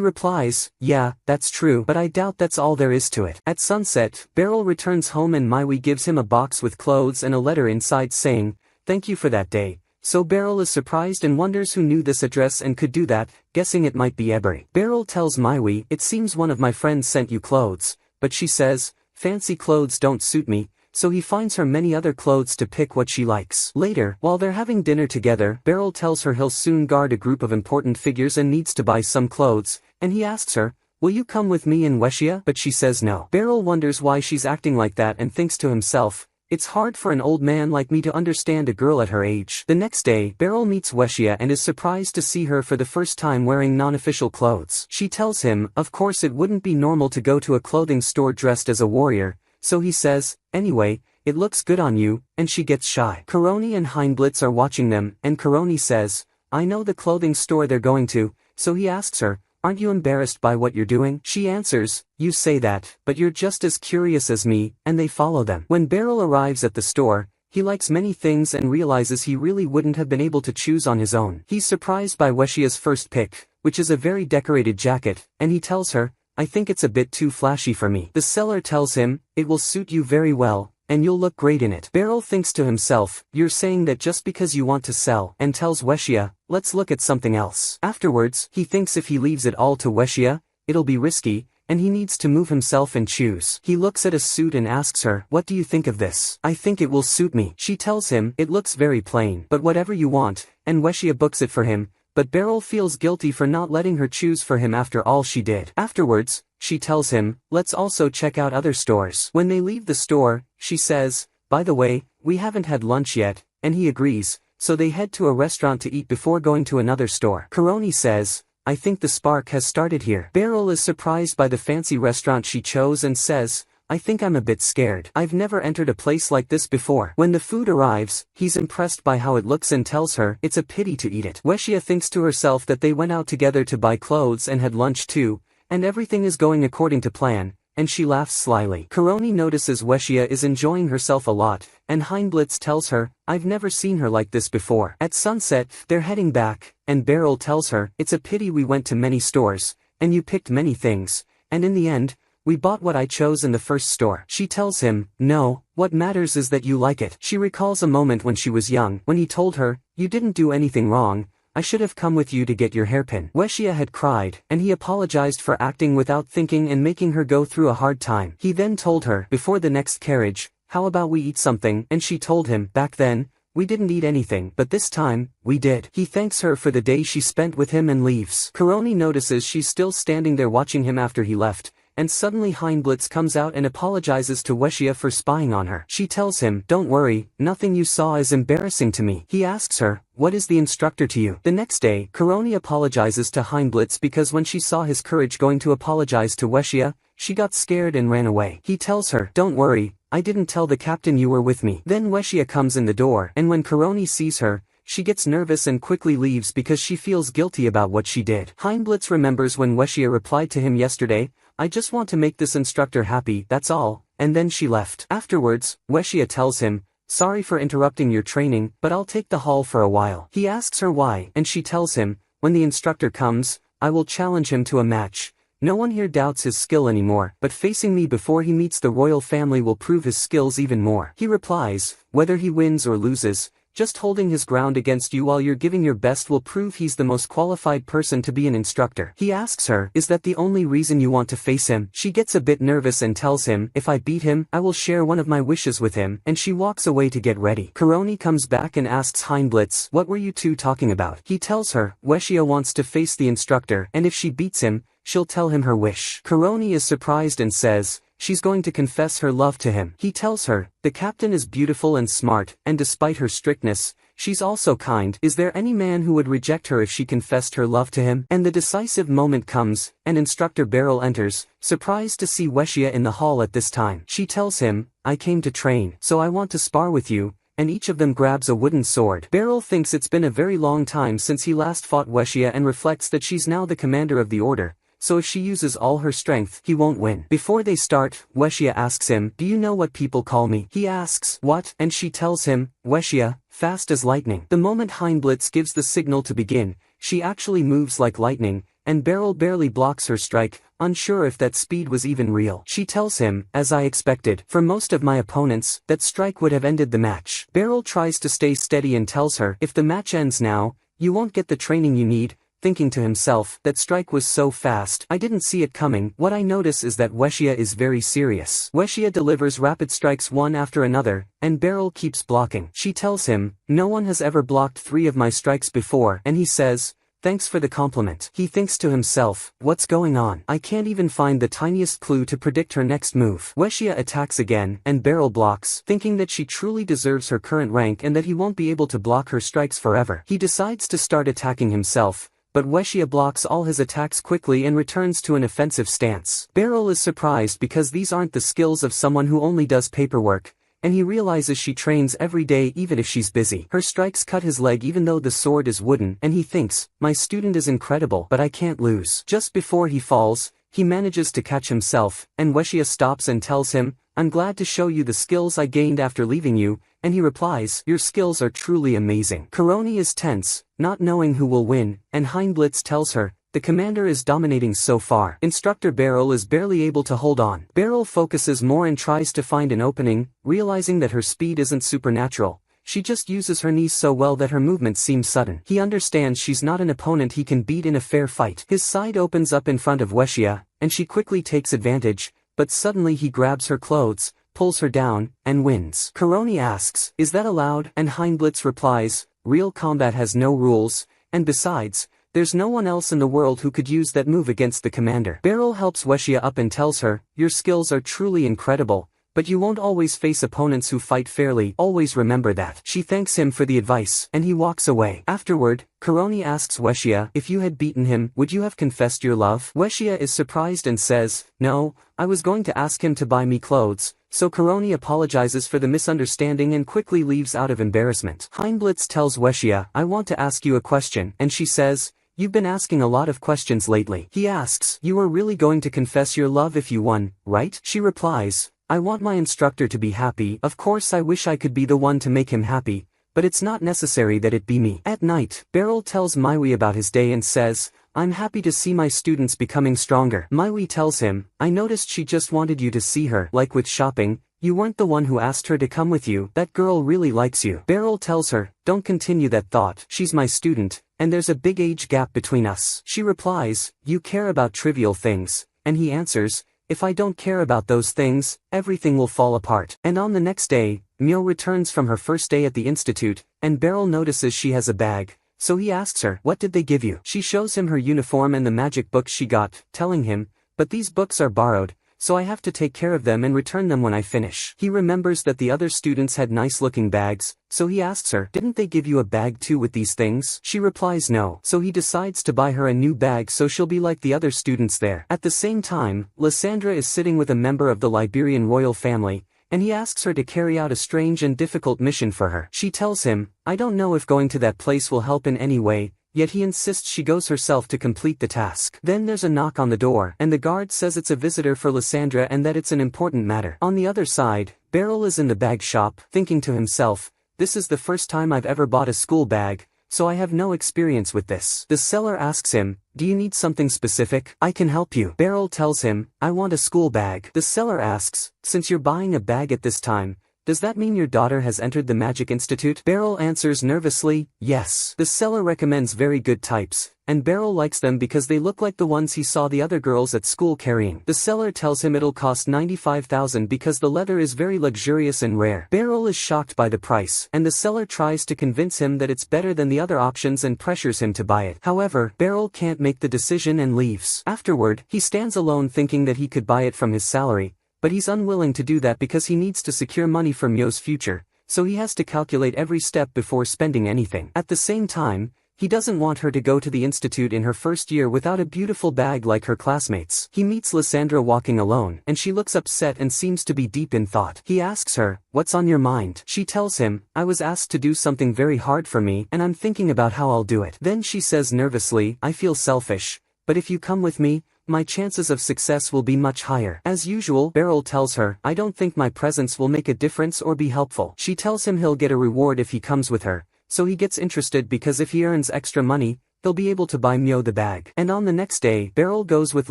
[SPEAKER 1] replies, yeah, that's true, but I doubt that's all there is to it. At sunset, Beryl returns home and Maiwi gives him a box with clothes and a letter inside saying, thank you for that day. So Beryl is surprised and wonders who knew this address and could do that, guessing it might be Ebery. Beryl tells Maiwi, it seems one of my friends sent you clothes, but she says, fancy clothes don't suit me, so he finds her many other clothes to pick what she likes. Later, while they're having dinner together, Beryl tells her he'll soon guard a group of important figures and needs to buy some clothes, and he asks her, will you come with me and Weshia? But she says no. Beryl wonders why she's acting like that and thinks to himself, it's hard for an old man like me to understand a girl at her age. The next day, Beryl meets Weshia and is surprised to see her for the first time wearing non-official clothes. She tells him, of course it wouldn't be normal to go to a clothing store dressed as a warrior, so he says, anyway, it looks good on you, and she gets shy. Kuroni and Heinblitz are watching them, and Kuroni says, I know the clothing store they're going to, so he asks her, aren't you embarrassed by what you're doing? She answers, you say that, but you're just as curious as me, and they follow them. When Beryl arrives at the store, he likes many things and realizes he really wouldn't have been able to choose on his own. He's surprised by Weshia's first pick, which is a very decorated jacket, and he tells her, I think it's a bit too flashy for me. The seller tells him, it will suit you very well, and you'll look great in it. Beryl thinks to himself, you're saying that just because you want to sell, and tells Weshia, let's look at something else. Afterwards, he thinks if he leaves it all to Weshia, it'll be risky, and he needs to move himself and choose. He looks at a suit and asks her, what do you think of this? I think it will suit me. She tells him, it looks very plain, but whatever you want, and Weshia books it for him, but Beryl feels guilty for not letting her choose for him after all she did. Afterwards, she tells him, let's also check out other stores. When they leave the store, she says, by the way, we haven't had lunch yet, and he agrees, so they head to a restaurant to eat before going to another store. Kuroni says, I think the spark has started here. Beryl is surprised by the fancy restaurant she chose and says, I think I'm a bit scared. I've never entered a place like this before. When the food arrives, he's impressed by how it looks and tells her, it's a pity to eat it. Weshia thinks to herself that they went out together to buy clothes and had lunch too, and everything is going according to plan, and she laughs slyly. Kuroni notices Weshia is enjoying herself a lot, and Heinblitz tells her, I've never seen her like this before. At sunset, they're heading back, and Beryl tells her, it's a pity we went to many stores, and you picked many things, and in the end, we bought what I chose in the first store. She tells him, no, what matters is that you like it. She recalls a moment when she was young, when he told her, you didn't do anything wrong, I should have come with you to get your hairpin. Weshia had cried, and he apologized for acting without thinking and making her go through a hard time. He then told her, before the next carriage, how about we eat something, and she told him, back then, we didn't eat anything, but this time, we did. He thanks her for the day she spent with him and leaves. Kuroni notices she's still standing there watching him after he left, and suddenly Heinblitz comes out and apologizes to Weshia for spying on her. She tells him, don't worry, nothing you saw is embarrassing to me. He asks her, what is the instructor to you? The next day, Kuroni apologizes to Heinblitz because when she saw his courage going to apologize to Weshia, she got scared and ran away. He tells her, don't worry, I didn't tell the captain you were with me. Then Weshia comes in the door, and when Kuroni sees her, she gets nervous and quickly leaves because she feels guilty about what she did. Heinblitz remembers when Weshia replied to him yesterday, "I just want to make this instructor happy, that's all," and then she left. Afterwards, Weshia tells him, "Sorry for interrupting your training, but I'll take the hall for a while." He asks her why, and she tells him, "When the instructor comes, I will challenge him to a match. No one here doubts his skill anymore, but facing me before he meets the royal family will prove his skills even more." He replies, "Whether he wins or loses, just holding his ground against you while you're giving your best will prove he's the most qualified person to be an instructor." He asks her, "Is that the only reason you want to face him?" She gets a bit nervous and tells him, "If I beat him, I will share one of my wishes with him," and she walks away to get ready. Kuroni comes back and asks Heinblitz, "What were you two talking about?" He tells her, Weshia wants to face the instructor, and if she beats him, she'll tell him her wish. Kuroni is surprised and says, she's going to confess her love to him. He tells her, the captain is beautiful and smart, and despite her strictness, she's also kind. Is there any man who would reject her if she confessed her love to him? And the decisive moment comes, and Instructor Beryl enters, surprised to see Weshia in the hall at this time. She tells him, "I came to train, so I want to spar with you," and each of them grabs a wooden sword. Beryl thinks it's been a very long time since he last fought Weshia and reflects that she's now the commander of the order, so if she uses all her strength, he won't win. Before they start, Weshia asks him, "Do you know what people call me?" He asks, "What?" and she tells him, "Weshia, fast as lightning." The moment Heinblitz gives the signal to begin, she actually moves like lightning, and Beryl barely blocks her strike, unsure if that speed was even real. She tells him, "As I expected, for most of my opponents, that strike would have ended the match." Beryl tries to stay steady and tells her, "If the match ends now, you won't get the training you need," thinking to himself, that strike was so fast, I didn't see it coming. What I notice is that Weshia is very serious. Weshia delivers rapid strikes one after another, and Beryl keeps blocking. She tells him, "No one has ever blocked 3 of my strikes before," and he says, "Thanks for the compliment." He thinks to himself, what's going on? I can't even find the tiniest clue to predict her next move. Weshia attacks again, and Beryl blocks, thinking that she truly deserves her current rank and that he won't be able to block her strikes forever. He decides to start attacking himself, but Weshia blocks all his attacks quickly and returns to an offensive stance. Beryl is surprised because these aren't the skills of someone who only does paperwork, and he realizes she trains every day even if she's busy. Her strikes cut his leg even though the sword is wooden, and he thinks, my student is incredible, but I can't lose. Just before he falls, he manages to catch himself, and Weshia stops and tells him, I'm glad to show you the skills I gained after leaving you, and he replies, your skills are truly amazing. Kuroni is tense, not knowing who will win, and Heinblitz tells her, the commander is dominating so far. Instructor Beryl is barely able to hold on. Beryl focuses more and tries to find an opening, realizing that her speed isn't supernatural. She just uses her knees so well that her movements seem sudden. He understands she's not an opponent he can beat in a fair fight. His side opens up in front of Weshia, and she quickly takes advantage, but suddenly he grabs her clothes, pulls her down, and wins. Kuroni asks, is that allowed? And Heinblitz replies, real combat has no rules, and besides, there's no one else in the world who could use that move against the commander. Beryl helps Weshia up and tells her, your skills are truly incredible, but you won't always face opponents who fight fairly, always remember that. She thanks him for the advice, and he walks away. Afterward, Kuroni asks Weshia, if you had beaten him, would you have confessed your love? Weshia is surprised and says, no, I was going to ask him to buy me clothes. So Kuroni apologizes for the misunderstanding and quickly leaves out of embarrassment. Heinblitz tells Weshia, I want to ask you a question, and she says, you've been asking a lot of questions lately. He asks, you were really going to confess your love if you won, right? She replies, I want my instructor to be happy. Of course I wish I could be the one to make him happy, but it's not necessary that it be me. At night, Beryl tells Maiwi about his day and says, I'm happy to see my students becoming stronger. Maiwi tells him, I noticed she just wanted you to see her. Like with shopping, you weren't the one who asked her to come with you. That girl really likes you. Beryl tells her, don't continue that thought. She's my student, and there's a big age gap between us. She replies, you care about trivial things, and he answers, if I don't care about those things, everything will fall apart. And on the next day, Mio returns from her first day at the institute, and Beryl notices she has a bag, so he asks her, what did they give you? She shows him her uniform and the magic books she got, telling him, but these books are borrowed, so I have to take care of them and return them when I finish. He remembers that the other students had nice-looking bags, so he asks her, didn't they give you a bag too with these things? She replies no, so he decides to buy her a new bag so she'll be like the other students there. At the same time, Lysandra is sitting with a member of the Liberian royal family, and he asks her to carry out a strange and difficult mission for her. She tells him, I don't know if going to that place will help in any way, yet he insists she goes herself to complete the task. Then there's a knock on the door, and the guard says it's a visitor for Lysandra and that it's an important matter. On the other side, Beryl is in the bag shop, thinking to himself, this is the first time I've ever bought a school bag, so I have no experience with this. The seller asks him, do you need something specific? I can help you. Beryl tells him, I want a school bag. The seller asks, since you're buying a bag at this time, does that mean your daughter has entered the Magic Institute? Beryl answers nervously, yes. The seller recommends very good types, and Beryl likes them because they look like the ones he saw the other girls at school carrying. The seller tells him it'll cost 95,000 because the leather is very luxurious and rare. Beryl is shocked by the price, and the seller tries to convince him that it's better than the other options and pressures him to buy it. However, Beryl can't make the decision and leaves. Afterward, he stands alone thinking that he could buy it from his salary, but he's unwilling to do that because he needs to secure money for Myo's future, so he has to calculate every step before spending anything. At the same time, he doesn't want her to go to the institute in her first year without a beautiful bag like her classmates. He meets Lysandra walking alone, and she looks upset and seems to be deep in thought. He asks her, what's on your mind? She tells him, I was asked to do something very hard for me, and I'm thinking about how I'll do it. Then she says nervously, I feel selfish, but if you come with me, my chances of success will be much higher. As usual, Beryl tells her, I don't think my presence will make a difference or be helpful. She tells him he'll get a reward if he comes with her, so he gets interested because if he earns extra money, he'll be able to buy Myo the bag. And on the next day, Beryl goes with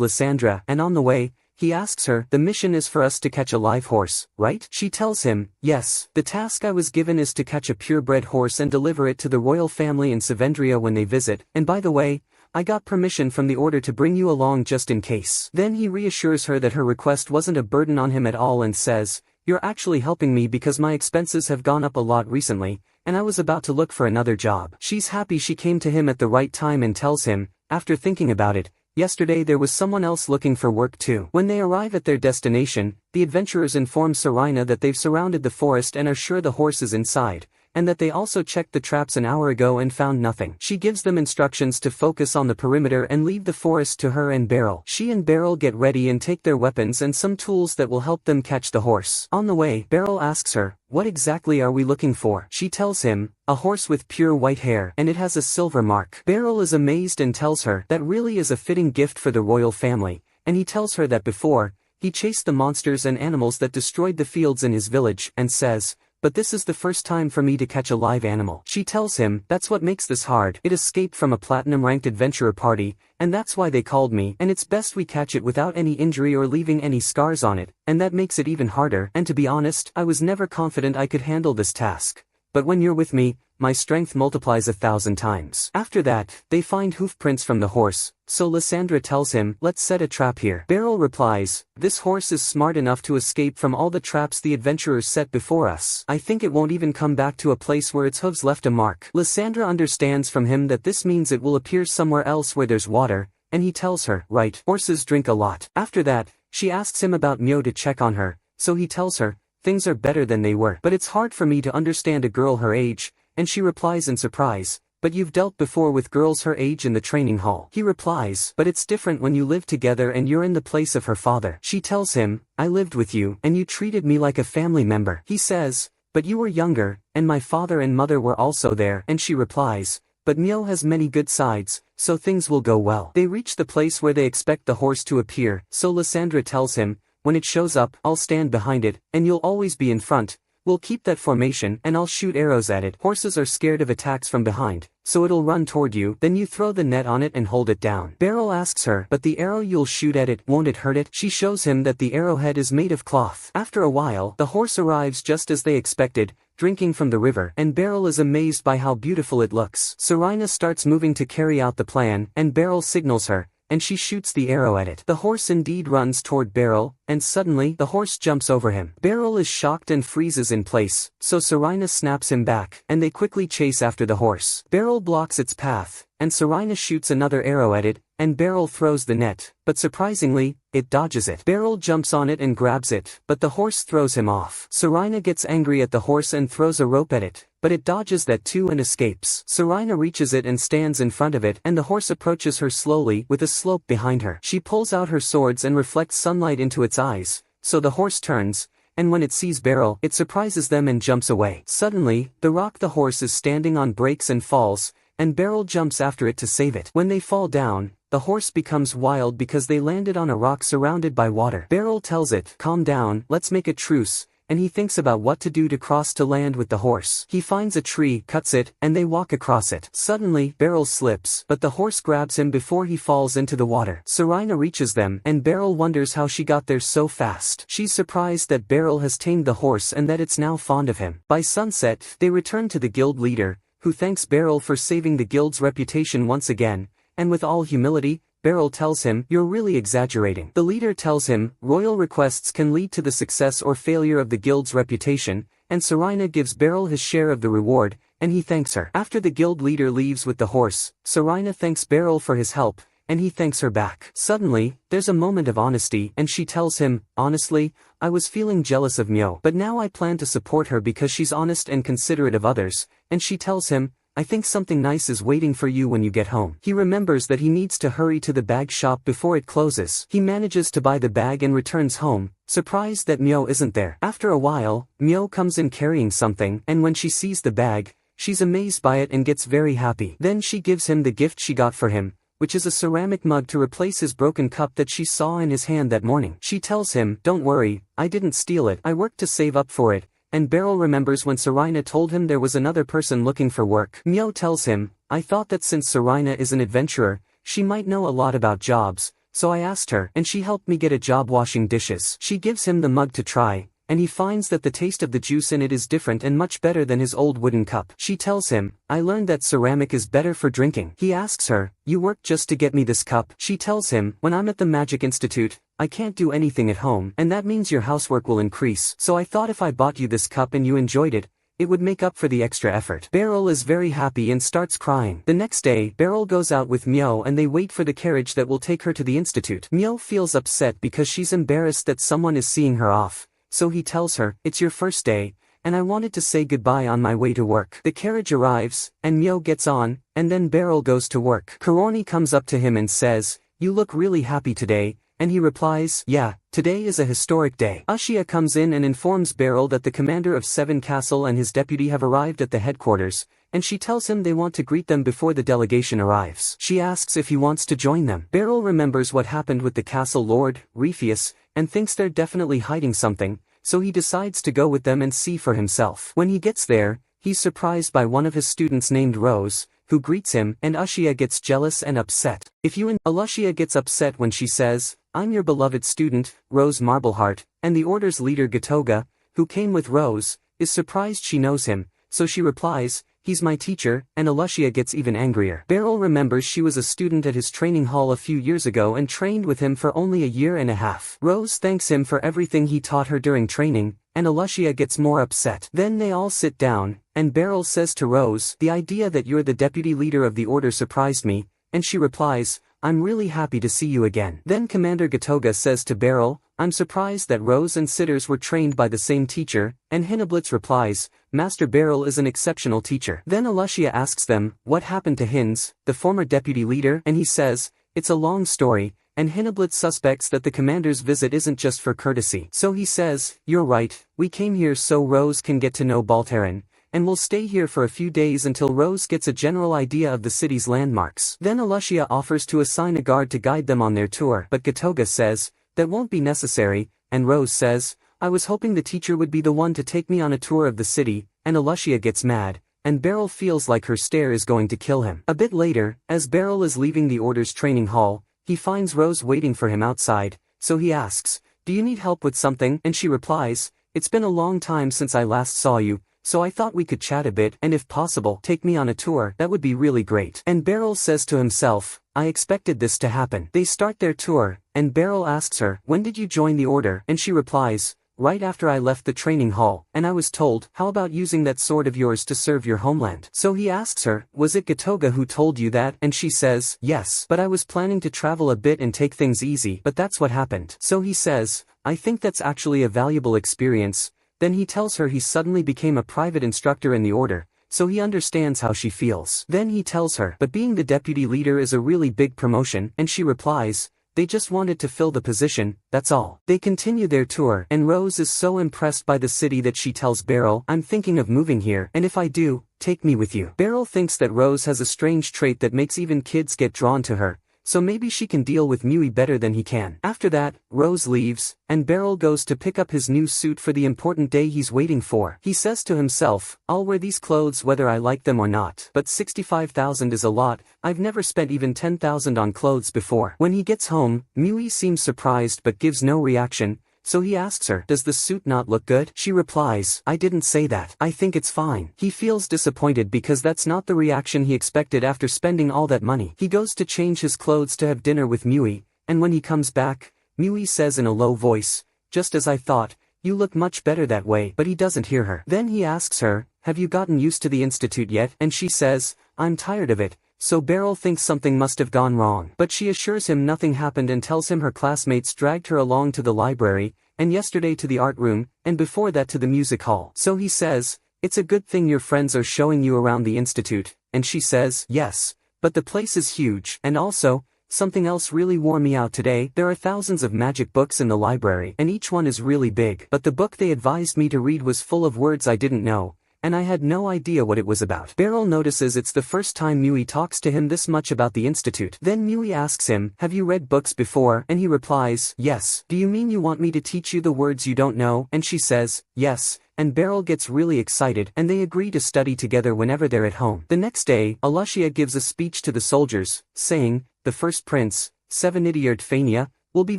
[SPEAKER 1] Lysandra, and on the way, he asks her, the mission is for us to catch a live horse, right? She tells him, yes, the task I was given is to catch a purebred horse and deliver it to the royal family in Savendria when they visit, and by the way, I got permission from the order to bring you along just in case. Then he reassures her that her request wasn't a burden on him at all and says, you're actually helping me because my expenses have gone up a lot recently, and I was about to look for another job. She's happy she came to him at the right time and tells him, after thinking about it, yesterday there was someone else looking for work too. When they arrive at their destination, the adventurers inform Sarina that they've surrounded the forest and are sure the horse is inside, and that they also checked the traps an hour ago and found nothing. She gives them instructions to focus on the perimeter and leave the forest to her and Beryl. She and Beryl get ready and take their weapons and some tools that will help them catch the horse. On the way, Beryl asks her, what exactly are we looking for? She tells him, a horse with pure white hair, and it has a silver mark. Beryl is amazed and tells her that really is a fitting gift for the royal family, and he tells her that before, he chased the monsters and animals that destroyed the fields in his village, and says, but this is the first time for me to catch a live animal. She tells him, that's what makes this hard. It escaped from a platinum-ranked adventurer party, and that's why they called me, and it's best we catch it without any injury or leaving any scars on it, and that makes it even harder. And to be honest, I was never confident I could handle this task. But when you're with me, my strength multiplies 1,000 times. After that, they find hoof prints from the horse, so Lysandra tells him, let's set a trap here. Beryl replies, this horse is smart enough to escape from all the traps the adventurers set before us. I think it won't even come back to a place where its hooves left a mark. Lysandra understands from him that this means it will appear somewhere else where there's water, and he tells her, right, horses drink a lot. After that, she asks him about Myo to check on her, so he tells her, things are better than they were. But it's hard for me to understand a girl her age, and she replies in surprise, but you've dealt before with girls her age in the training hall. He replies, but it's different when you live together and you're in the place of her father. She tells him, I lived with you, and you treated me like a family member. He says, but you were younger, and my father and mother were also there. And she replies, but Myo has many good sides, so things will go well. They reach the place where they expect the horse to appear, so Lysandra tells him, when it shows up, I'll stand behind it, and you'll always be in front. We'll keep that formation, and I'll shoot arrows at it. Horses are scared of attacks from behind, so it'll run toward you, then you throw the net on it and hold it down. Beryl asks her, but the arrow you'll shoot at it, won't it hurt it? She shows him that the arrowhead is made of cloth. After a while, the horse arrives just as they expected, drinking from the river, and Beryl is amazed by how beautiful it looks. Sarina starts moving to carry out the plan, and Beryl signals her, and she shoots the arrow at it. The horse indeed runs toward Beryl, and suddenly, the horse jumps over him. Beryl is shocked and freezes in place, so Sarina snaps him back, and they quickly chase after the horse. Beryl blocks its path, and Sarina shoots another arrow at it, and Beryl throws the net, but surprisingly, it dodges it. Beryl jumps on it and grabs it, but the horse throws him off. Sarina gets angry at the horse and throws a rope at it, but it dodges that too and escapes. Sarina reaches it and stands in front of it, and the horse approaches her slowly with a slope behind her. She pulls out her swords and reflects sunlight into its eyes, so the horse turns, and when it sees Beryl, it surprises them and jumps away. Suddenly, the rock the horse is standing on breaks and falls, and Beryl jumps after it to save it. When they fall down, the horse becomes wild because they landed on a rock surrounded by water. Beryl tells it, "Calm down, let's make a truce," and he thinks about what to do to cross to land with the horse. He finds a tree, cuts it, and they walk across it. Suddenly, Beryl slips, but the horse grabs him before he falls into the water. Serena reaches them, and Beryl wonders how she got there so fast. She's surprised that Beryl has tamed the horse and that it's now fond of him. By sunset, they return to the guild leader, who thanks Beryl for saving the guild's reputation once again, and with all humility, Beryl tells him, "You're really exaggerating." The leader tells him, royal requests can lead to the success or failure of the guild's reputation, and Serena gives Beryl his share of the reward, and he thanks her. After the guild leader leaves with the horse, Serena thanks Beryl for his help, and he thanks her back. Suddenly, there's a moment of honesty, and she tells him, "Honestly, I was feeling jealous of Myo, but now I plan to support her because she's honest and considerate of others," and she tells him, "I think something nice is waiting for you when you get home." He remembers that he needs to hurry to the bag shop before it closes. He manages to buy the bag and returns home, surprised that Myo isn't there. After a while, Myo comes in carrying something, and when she sees the bag, she's amazed by it and gets very happy. Then she gives him the gift she got for him, which is a ceramic mug to replace his broken cup that she saw in his hand that morning. She tells him, "Don't worry, I didn't steal it, I worked to save up for it," and Beryl remembers when Serena told him there was another person looking for work. Myo tells him, "I thought that since Serena is an adventurer, she might know a lot about jobs, so I asked her, and she helped me get a job washing dishes." She gives him the mug to try, and he finds that the taste of the juice in it is different and much better than his old wooden cup. She tells him, "I learned that ceramic is better for drinking." He asks her, "You worked just to get me this cup?" She tells him, "When I'm at the Magic Institute, I can't do anything at home, and that means your housework will increase. So I thought if I bought you this cup and you enjoyed it, it would make up for the extra effort." Beryl is very happy and starts crying. The next day, Beryl goes out with Myo and they wait for the carriage that will take her to the institute. Myo feels upset because she's embarrassed that someone is seeing her off. So he tells her, "It's your first day, and I wanted to say goodbye on my way to work." The carriage arrives, and Myo gets on, and then Beryl goes to work. Kuroni comes up to him and says, "You look really happy today," and he replies, "Yeah, today is a historic day." Ashia comes in and informs Beryl that the commander of Seven Castle and his deputy have arrived at the headquarters, and she tells him they want to greet them before the delegation arrives. She asks if he wants to join them. Beryl remembers what happened with the castle lord, Ripheus, and thinks they're definitely hiding something, so he decides to go with them and see for himself. When he gets there, he's surprised by one of his students named Rose, who greets him, and Ashia gets jealous and upset. Alushia gets upset when she says, "I'm your beloved student, Rose Marbleheart," and the order's leader Gatoga, who came with Rose, is surprised she knows him, so she replies, "He's my teacher," and Alushia gets even angrier. Beryl remembers she was a student at his training hall a few years ago and trained with him for only a year and a half. Rose thanks him for everything he taught her during training, and Alushia gets more upset. Then they all sit down, and Beryl says to Rose, "The idea that you're the deputy leader of the order surprised me," and she replies, "I'm really happy to see you again." Then Commander Gatoga says to Beryl, "I'm surprised that Rose and Sitters were trained by the same teacher," and Hinablitz replies, "Master Beryl is an exceptional teacher." Then Alushia asks them, what happened to Hins, the former deputy leader, and he says, "It's a long story," and Hinablitz suspects that the commander's visit isn't just for courtesy. So he says, "You're right, we came here so Rose can get to know Baltaran, and we'll stay here for a few days until Rose gets a general idea of the city's landmarks." Then Alushia offers to assign a guard to guide them on their tour, but Gatoga says, "That won't be necessary," and Rose says, "I was hoping the teacher would be the one to take me on a tour of the city," and Alushia gets mad, and Beryl feels like her stare is going to kill him. A bit later, as Beryl is leaving the order's training hall, he finds Rose waiting for him outside, so he asks, "Do you need help with something?" and she replies, "It's been a long time since I last saw you, so I thought we could chat a bit and if possible take me on a tour. That would be really great." And Beryl says to himself, "I expected this to happen." They start their tour, and Beryl asks her, "When did you join the order?" and she replies, "Right after I left the training hall, and I was told, how about using that sword of yours to serve your homeland?" So he asks her, "Was it Gatoga who told you that?" and she says, "Yes, but I was planning to travel a bit and take things easy, but that's what happened." So he says, "I think that's actually a valuable experience." Then he tells her he suddenly became a private instructor in the order, so he understands how she feels. Then he tells her, "But being the deputy leader is a really big promotion," and she replies, they just wanted to fill the position, that's all. They continue their tour, and Rose is so impressed by the city that she tells Beryl, I'm thinking of moving here, and if I do, take me with you. Beryl thinks that Rose has a strange trait that makes even kids get drawn to her, so maybe she can deal with Mui better than he can. After that, Rose leaves, and Beryl goes to pick up his new suit for the important day he's waiting for. He says to himself, I'll wear these clothes whether I like them or not. But 65,000 is a lot, I've never spent even 10,000 on clothes before. When he gets home, Mui seems surprised but gives no reaction. So he asks her, does the suit not look good? She replies, I didn't say that. I think it's fine. He feels disappointed because that's not the reaction he expected after spending all that money. He goes to change his clothes to have dinner with Mui, and when he comes back, Mui says in a low voice, just as I thought, you look much better that way. But he doesn't hear her. Then he asks her, have you gotten used to the institute yet? And she says, I'm tired of it. So Beryl thinks something must have gone wrong. But she assures him nothing happened and tells him her classmates dragged her along to the library, and yesterday to the art room, and before that to the music hall. So he says, it's a good thing your friends are showing you around the institute, and she says, yes, but the place is huge, and also, something else really wore me out today. There are thousands of magic books in the library, and each one is really big, but the book they advised me to read was full of words I didn't know, and I had no idea what it was about. Beryl notices it's the first time Mui talks to him this much about the institute. Then Mui asks him, have you read books before? And he replies, yes. Do you mean you want me to teach you the words you don't know? And she says, yes. And Beryl gets really excited, and they agree to study together whenever they're at home. The next day, Alucia gives a speech to the soldiers, saying, the first prince, Sevenidiard Fania, will be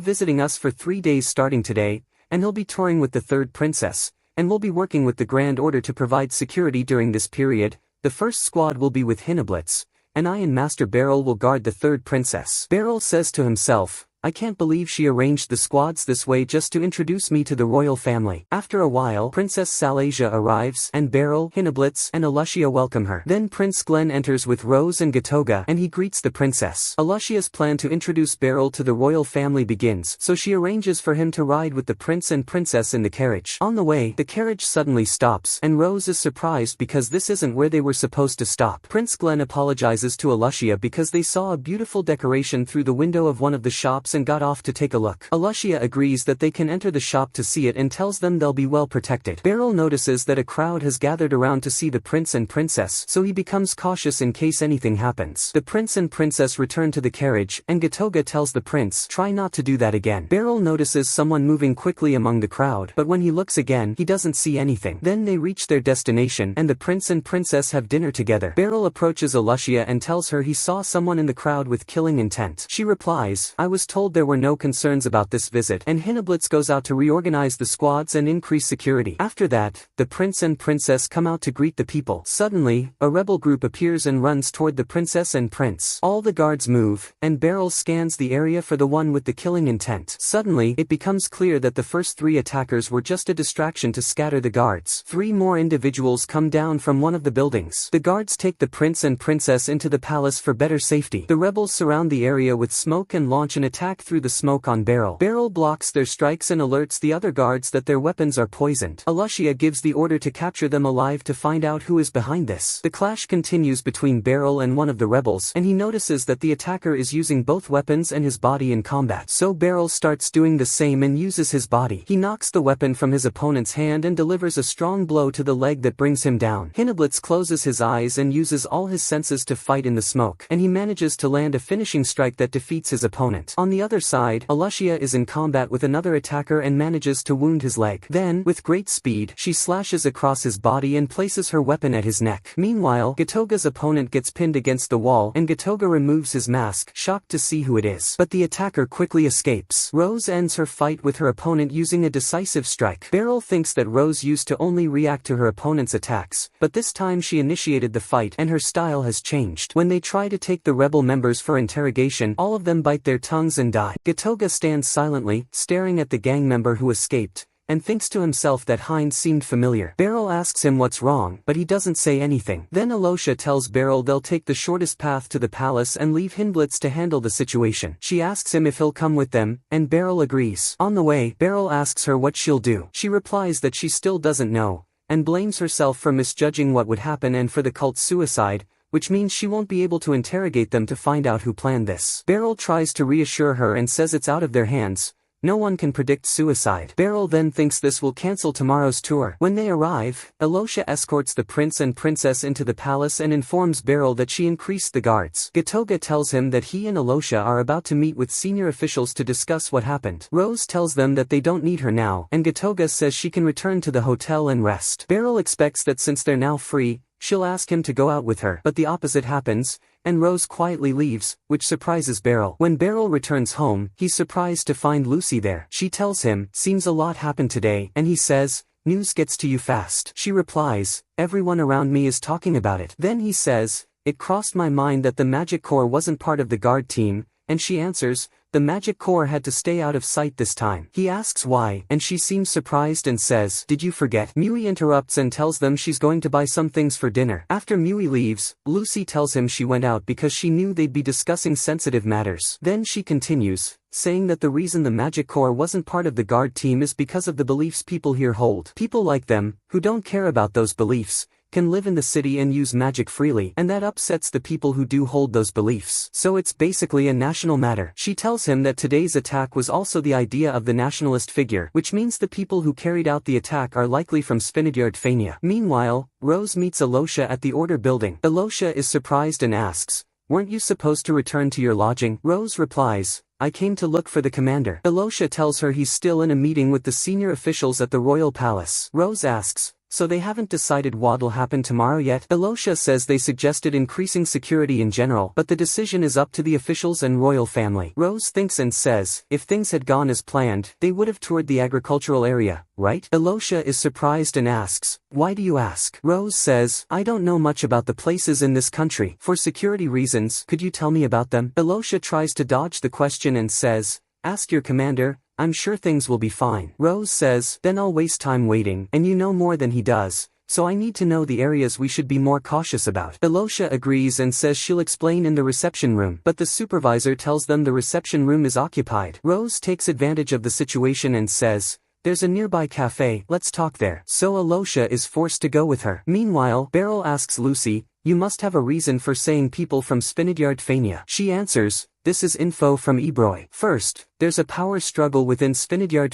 [SPEAKER 1] visiting us for 3 days starting today, and he'll be touring with the third princess, and we'll be working with the Grand Order to provide security during this period. The first squad will be with Hinablitz, and I and Master Beryl will guard the third princess. Beryl says to himself, I can't believe she arranged the squads this way just to introduce me to the royal family. After a while, Princess Salasia arrives, and Beryl, Hinablitz, and Alucia welcome her. Then Prince Glenn enters with Rose and Gatoga, and he greets the princess. Alucia's plan to introduce Beryl to the royal family begins, so she arranges for him to ride with the prince and princess in the carriage. On the way, the carriage suddenly stops, and Rose is surprised because this isn't where they were supposed to stop. Prince Glenn apologizes to Alucia because they saw a beautiful decoration through the window of one of the shops and got off to take a look. Alucia agrees that they can enter the shop to see it and tells them they'll be well protected. Beryl notices that a crowd has gathered around to see the prince and princess, so he becomes cautious in case anything happens. The prince and princess return to the carriage, and Gatoga tells the prince, try not to do that again. Beryl notices someone moving quickly among the crowd, but when he looks again, he doesn't see anything. Then they reach their destination, and the prince and princess have dinner together. Beryl approaches Alucia and tells her he saw someone in the crowd with killing intent. She replies, I was told there were no concerns about this visit, and Hinablitz goes out to reorganize the squads and increase security. After that, the prince and princess come out to greet the people. Suddenly, a rebel group appears and runs toward the princess and prince. All the guards move, and Beryl scans the area for the one with the killing intent. Suddenly, it becomes clear that the first 3 attackers were just a distraction to scatter the guards. 3 more individuals come down from one of the buildings. The guards take the prince and princess into the palace for better safety. The rebels surround the area with smoke and launch an attack through the smoke on Beryl. Beryl blocks their strikes and alerts the other guards that their weapons are poisoned. Alucia gives the order to capture them alive to find out who is behind this. The clash continues between Beryl and one of the rebels, and he notices that the attacker is using both weapons and his body in combat. So Beryl starts doing the same and uses his body. He knocks the weapon from his opponent's hand and delivers a strong blow to the leg that brings him down. Hinablitz closes his eyes and uses all his senses to fight in the smoke, and he manages to land a finishing strike that defeats his opponent. On the other side, Alucia is in combat with another attacker and manages to wound his leg. Then, with great speed, she slashes across his body and places her weapon at his neck. Meanwhile, Gatoga's opponent gets pinned against the wall, and Gatoga removes his mask, shocked to see who it is. But the attacker quickly escapes. Rose ends her fight with her opponent using a decisive strike. Beryl thinks that Rose used to only react to her opponent's attacks, but this time she initiated the fight and her style has changed. When they try to take the rebel members for interrogation, all of them bite their tongues and die. Gatoga stands silently, staring at the gang member who escaped, and thinks to himself that Hines seemed familiar. Beryl asks him what's wrong, but he doesn't say anything. Then Alucia tells Beryl they'll take the shortest path to the palace and leave Hinablitz to handle the situation. She asks him if he'll come with them, and Beryl agrees. On the way, Beryl asks her what she'll do. She replies that she still doesn't know, and blames herself for misjudging what would happen and for the cult's suicide, which means she won't be able to interrogate them to find out who planned this. Beryl tries to reassure her and says it's out of their hands. No one can predict suicide. Beryl then thinks this will cancel tomorrow's tour. When they arrive, Alosha escorts the prince and princess into the palace and informs Beryl that she increased the guards. Gatoga tells him that he and Alosha are about to meet with senior officials to discuss what happened. Rose tells them that they don't need her now, and Gatoga says she can return to the hotel and rest. Beryl expects that since they're now free, she'll ask him to go out with her, but the opposite happens, and Rose quietly leaves, which surprises Beryl. When Beryl returns home, he's surprised to find Lucy there. She tells him, "Seems a lot happened today," and he says, "News gets to you fast." She replies, "Everyone around me is talking about it." Then he says, "It crossed my mind that the Magic Corps wasn't part of the guard team," and she answers, "The Magic Corps had to stay out of sight this time." He asks why, and she seems surprised and says, "Did you forget?" Mui interrupts and tells them she's going to buy some things for dinner. After Mui leaves, Lucy tells him she went out because she knew they'd be discussing sensitive matters. Then she continues, saying that the reason the Magic Corps wasn't part of the guard team is because of the beliefs people here hold. People like them, who don't care about those beliefs, can live in the city and use magic freely, and that upsets the people who do hold those beliefs. So it's basically a national matter. She tells him that today's attack was also the idea of the nationalist figure, which means the people who carried out the attack are likely from Spinegyard. Meanwhile, Rose meets Alosha at the Order building. Alosha is surprised and asks, "Weren't you supposed to return to your lodging?" Rose replies, "I came to look for the commander." Alosha tells her he's still in a meeting with the senior officials at the royal palace. Rose asks, "So they haven't decided what'll happen tomorrow yet?" Alosha says they suggested increasing security in general, but the decision is up to the officials and royal family. Rose thinks and says, if things had gone as planned, they would have toured the agricultural area, right? Alosha is surprised and asks, "Why do you ask?" Rose says, "I don't know much about the places in this country. For security reasons, could you tell me about them?" Alosha tries to dodge the question and says, "Ask your commander. I'm sure things will be fine." Rose says, "Then I'll waste time waiting, and you know more than he does, so I need to know the areas we should be more cautious about." Alosha agrees and says she'll explain in the reception room, but the supervisor tells them the reception room is occupied. Rose takes advantage of the situation and says, "There's a nearby cafe, let's talk there." So Alosha is forced to go with her. Meanwhile, Beryl asks Lucy, "You must have a reason for saying people from Spinegyard." She answers, "This is info from Ebroy. First, there's a power struggle within Spinegyard.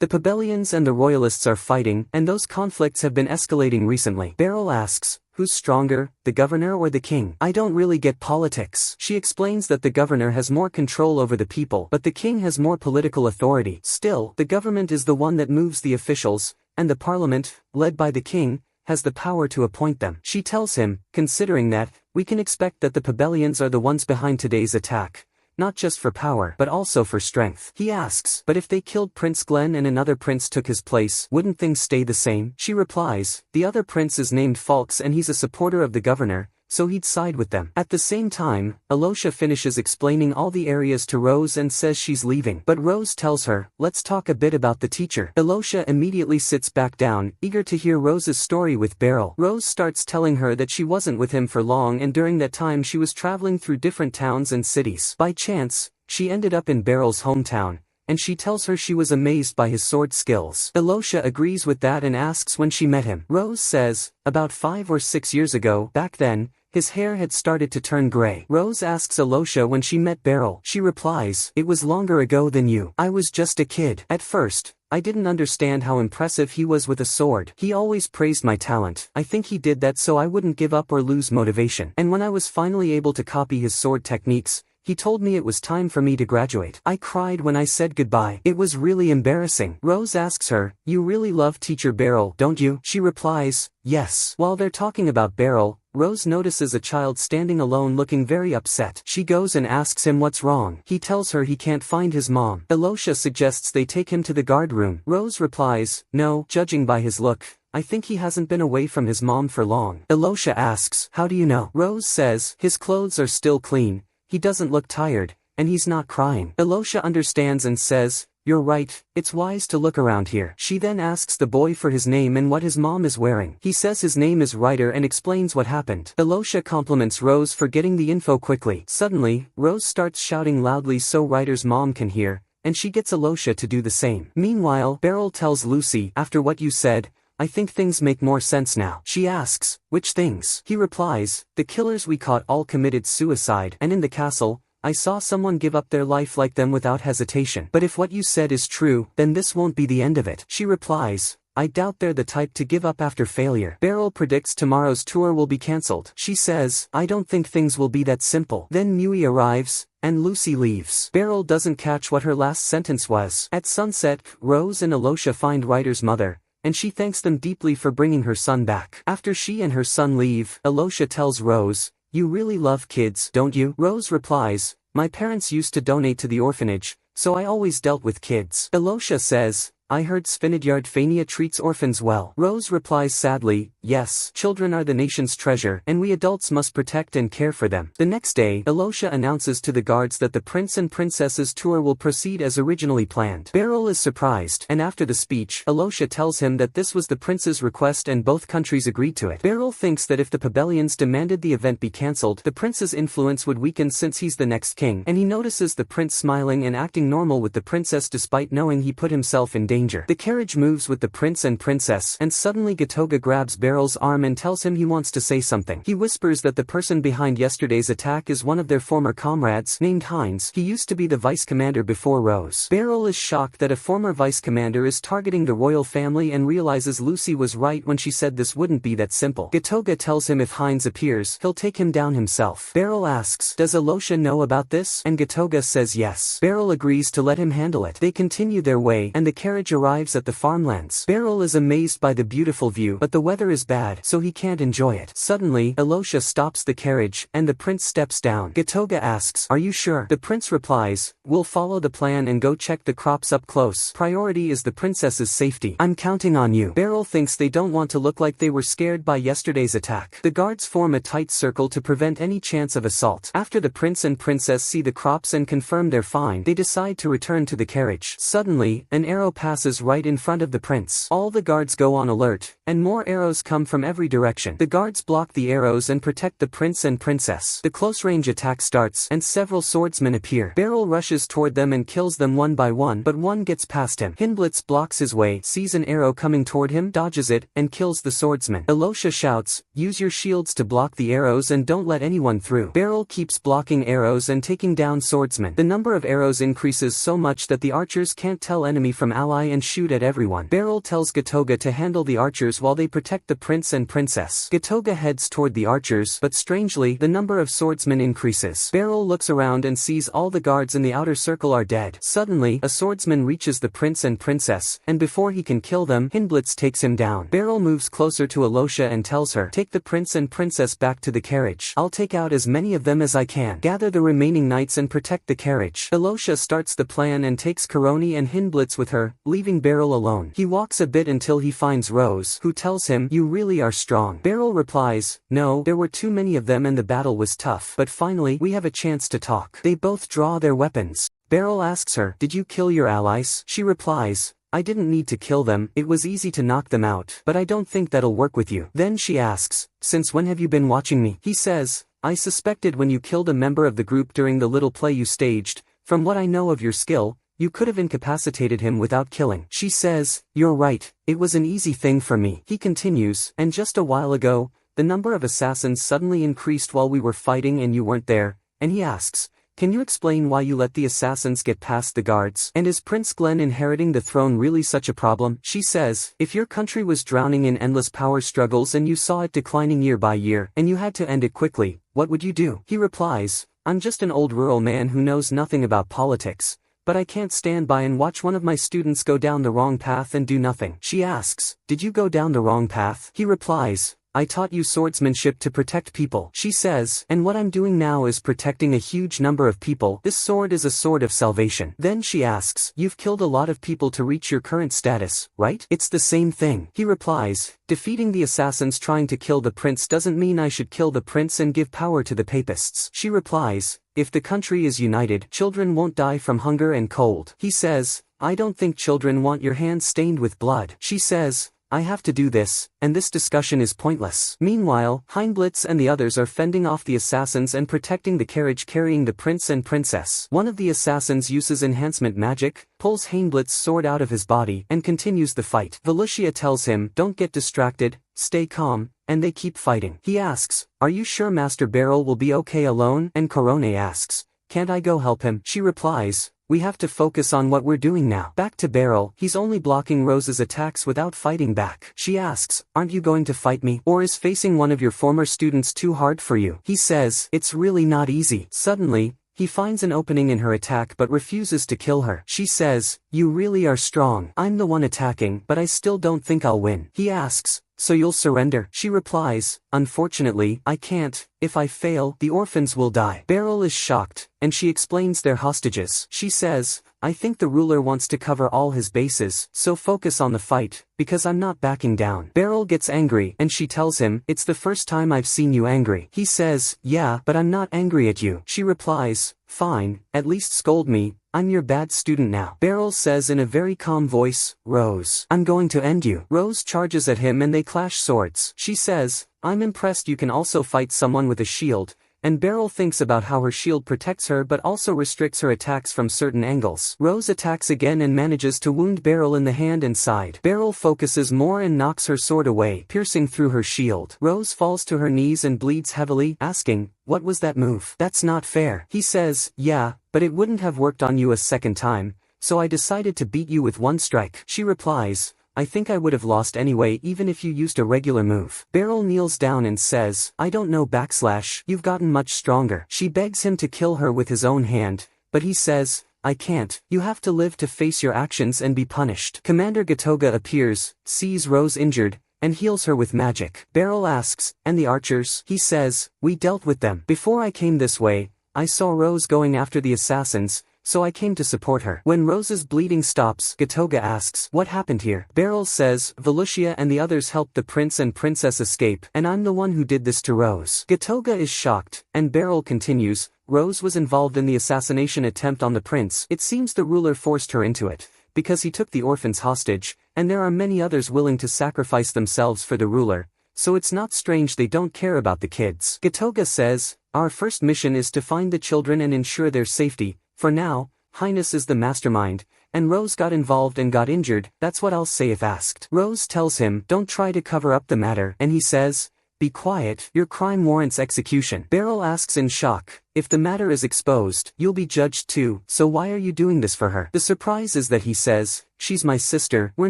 [SPEAKER 1] The Pabellians and the Royalists are fighting, and those conflicts have been escalating recently." Beryl asks, "Who's stronger, the governor or the king? I don't really get politics." She explains that the governor has more control over the people, but the king has more political authority. Still, the government is the one that moves the officials, and the parliament, led by the king, has the power to appoint them. She tells him, "Considering that, we can expect that the Pabellians are the ones behind today's attack, not just for power but also for strength." He asks, "But if they killed Prince Glenn and another prince took his place, wouldn't things stay the same?" She replies, "The other prince is named Falks and he's a supporter of the governor, so he'd side with them." At the same time, Alosha finishes explaining all the areas to Rose and says she's leaving. But Rose tells her, "Let's talk a bit about the teacher." Alosha immediately sits back down, eager to hear Rose's story with Beryl. Rose starts telling her that she wasn't with him for long and during that time she was traveling through different towns and cities. By chance, she ended up in Beryl's hometown, and she tells her she was amazed by his sword skills. Alosha agrees with that and asks when she met him. Rose says, "About 5 or 6 years ago. Back then, his hair had started to turn gray." Rose asks Alosha when she met Beryl. She replies, "It was longer ago than you. I was just a kid. At first, I didn't understand how impressive he was with a sword. He always praised my talent. I think he did that so I wouldn't give up or lose motivation. And when I was finally able to copy his sword techniques, he told me it was time for me to graduate. I cried when I said goodbye. It was really embarrassing." Rose asks her, "You really love Teacher Beryl, don't you?" She replies, "Yes." While they're talking about Beryl, Rose notices a child standing alone looking very upset. She goes and asks him what's wrong. He tells her he can't find his mom. Alosha suggests they take him to the guard room. Rose replies, "No, judging by his look, I think he hasn't been away from his mom for long." Alosha asks, "How do you know?" Rose says, "His clothes are still clean, he doesn't look tired, and he's not crying." Alosha understands and says, "You're right, it's wise to look around here." She then asks the boy for his name and what his mom is wearing. He says his name is Ryder and explains what happened. Alosha compliments Rose for getting the info quickly. Suddenly, Rose starts shouting loudly so Ryder's mom can hear, and she gets Alosha to do the same. Meanwhile, Beryl tells Lucy, "After what you said, I think things make more sense now. She asks, which things? He replies, the killers we caught all committed suicide, and in the castle, I saw someone give up their life like them without hesitation. But if what you said is true, then this won't be the end of it. She replies, I doubt they're the type to give up after failure. Beryl predicts tomorrow's tour will be cancelled. She says, I don't think things will be that simple. Then Mui arrives, and Lucy leaves. Beryl doesn't catch what her last sentence was. At sunset, Rose and Alosha find Ryder's mother, and she thanks them deeply for bringing her son back. After she and her son leave, Alosha tells Rose, you really love kids, don't you? Rose replies, my parents used to donate to the orphanage, so I always dealt with kids. Alosha says, I heard Svinidyard Fania treats orphans well. Rose replies sadly, yes, children are the nation's treasure, and we adults must protect and care for them. The next day, Alosha announces to the guards that the prince and princess's tour will proceed as originally planned. Beryl is surprised, and after the speech, Alosha tells him that this was the prince's request and both countries agreed to it. Beryl thinks that if the Pabellians demanded the event be cancelled, the prince's influence would weaken since he's the next king, and he notices the prince smiling and acting normal with the princess despite knowing he put himself in danger. The carriage moves with the prince and princess, and suddenly Gatoga grabs Beryl's arm and tells him he wants to say something. He whispers that the person behind yesterday's attack is one of their former comrades, named Heinz. He used to be the vice commander before Rose. Beryl is shocked that a former vice commander is targeting the royal family and realizes Lucy was right when she said this wouldn't be that simple. Gatoga tells him if Heinz appears, he'll take him down himself. Beryl asks, does Alosha know about this? And Gatoga says yes. Beryl agrees to let him handle it. They continue their way, and the carriage arrives at the farmlands. Beryl is amazed by the beautiful view, but the weather is bad, so he can't enjoy it. Suddenly, Alosha stops the carriage, and the prince steps down. Gatoga asks, are you sure? The prince replies, we'll follow the plan and go check the crops up close. Priority is the princess's safety. I'm counting on you. Beryl thinks they don't want to look like they were scared by yesterday's attack. The guards form a tight circle to prevent any chance of assault. After the prince and princess see the crops and confirm they're fine, they decide to return to the carriage. Suddenly, an arrow passes right in front of the prince. All the guards go on alert, and more arrows come from every direction. The guards block the arrows and protect the prince and princess. The close-range attack starts, and several swordsmen appear. Beryl rushes toward them and kills them one by one, but one gets past him. Hinblitz blocks his way, sees an arrow coming toward him, dodges it, and kills the swordsman. Alosha shouts, use your shields to block the arrows and don't let anyone through. Beryl keeps blocking arrows and taking down swordsmen. The number of arrows increases so much that the archers can't tell enemy from ally and shoot at everyone. Beryl tells Gatoga to handle the archers while they protect the prince and princess. Gatoga heads toward the archers, but strangely, the number of swordsmen increases. Beryl looks around and sees all the guards in the outer circle are dead. Suddenly, a swordsman reaches the prince and princess, and before he can kill them, Hinblitz takes him down. Beryl moves closer to Alosha and tells her, take the prince and princess back to the carriage. I'll take out as many of them as I can. Gather the remaining knights and protect the carriage. Alosha starts the plan and takes Karoni and Hinblitz with her, leaving Beryl alone. He walks a bit until he finds Rose, who tells him, you really are strong. Beryl replies, no, there were too many of them and the battle was tough, but finally, we have a chance to talk. They both draw their weapons. Beryl asks her, did you kill your allies? She replies, I didn't need to kill them, it was easy to knock them out, but I don't think that'll work with you. Then she asks, since when have you been watching me? He says, I suspected when you killed a member of the group during the little play you staged. From what I know of your skill, you could have incapacitated him without killing. She says, you're right, it was an easy thing for me. He continues, and just a while ago, the number of assassins suddenly increased while we were fighting and you weren't there, and he asks, can you explain why you let the assassins get past the guards? And is Prince Glenn inheriting the throne really such a problem? She says, if your country was drowning in endless power struggles and you saw it declining year by year, and you had to end it quickly, what would you do? He replies, I'm just an old rural man who knows nothing about politics, but I can't stand by and watch one of my students go down the wrong path and do nothing. She asks, did you go down the wrong path? He replies, I taught you swordsmanship to protect people. She says, and what I'm doing now is protecting a huge number of people. This sword is a sword of salvation. Then she asks, you've killed a lot of people to reach your current status, right? It's the same thing. He replies, defeating the assassins trying to kill the prince doesn't mean I should kill the prince and give power to the papists. She replies, if the country is united, children won't die from hunger and cold. He says, I don't think children want your hands stained with blood. She says, I have to do this, and this discussion is pointless. Meanwhile, Heinblitz and the others are fending off the assassins and protecting the carriage carrying the prince and princess. One of the assassins uses enhancement magic, pulls Heinblitz's sword out of his body, and continues the fight. Velusia tells him, don't get distracted, stay calm, and they keep fighting. He asks, are you sure Master Beryl will be okay alone? And Korone asks, can't I go help him? She replies, we have to focus on what we're doing now. Back to Beryl, he's only blocking Rose's attacks without fighting back. She asks, aren't you going to fight me? Or is facing one of your former students too hard for you? He says, it's really not easy. Suddenly, he finds an opening in her attack but refuses to kill her. She says, you really are strong. I'm the one attacking, but I still don't think I'll win. He asks, so you'll surrender? She replies, unfortunately, I can't. If I fail, the orphans will die. Beryl is shocked, and she explains their hostages. She says, I think the ruler wants to cover all his bases, so focus on the fight, because I'm not backing down. Beryl gets angry, and she tells him, it's the first time I've seen you angry. He says, yeah, but I'm not angry at you. She replies, fine, at least scold me. I'm your bad student now. Beryl says in a very calm voice, Rose, I'm going to end you. Rose charges at him and they clash swords. She says, I'm impressed you can also fight someone with a shield. And Beryl thinks about how her shield protects her but also restricts her attacks from certain angles. Rose attacks again and manages to wound Beryl in the hand and side. Beryl focuses more and knocks her sword away, piercing through her shield. Rose falls to her knees and bleeds heavily, asking, what was that move? That's not fair. He says, yeah, but it wouldn't have worked on you a second time, so I decided to beat you with one strike. She replies, I think I would have lost anyway even if you used a regular move. Beryl kneels down and says, I don't know / you've gotten much stronger. She begs him to kill her with his own hand, but he says, I can't. You have to live to face your actions and be punished. Commander Gatoga appears, sees Rose injured, and heals her with magic. Beryl asks, and the archers? He says, we dealt with them. Before I came this way, I saw Rose going after the assassins, so I came to support her. When Rose's bleeding stops, Gatoga asks, what happened here? Beryl says, Velusia and the others helped the prince and princess escape, and I'm the one who did this to Rose. Gatoga is shocked, and Beryl continues, Rose was involved in the assassination attempt on the prince. It seems the ruler forced her into it, because he took the orphans hostage, and there are many others willing to sacrifice themselves for the ruler, so it's not strange they don't care about the kids. Gatoga says, our first mission is to find the children and ensure their safety. For now, Highness is the mastermind, and Rose got involved and got injured, that's what I'll say if asked. Rose tells him, don't try to cover up the matter, and he says, be quiet, your crime warrants execution. Beryl asks in shock, if the matter is exposed, you'll be judged too, so why are you doing this for her? The surprise is that he says, she's my sister, we're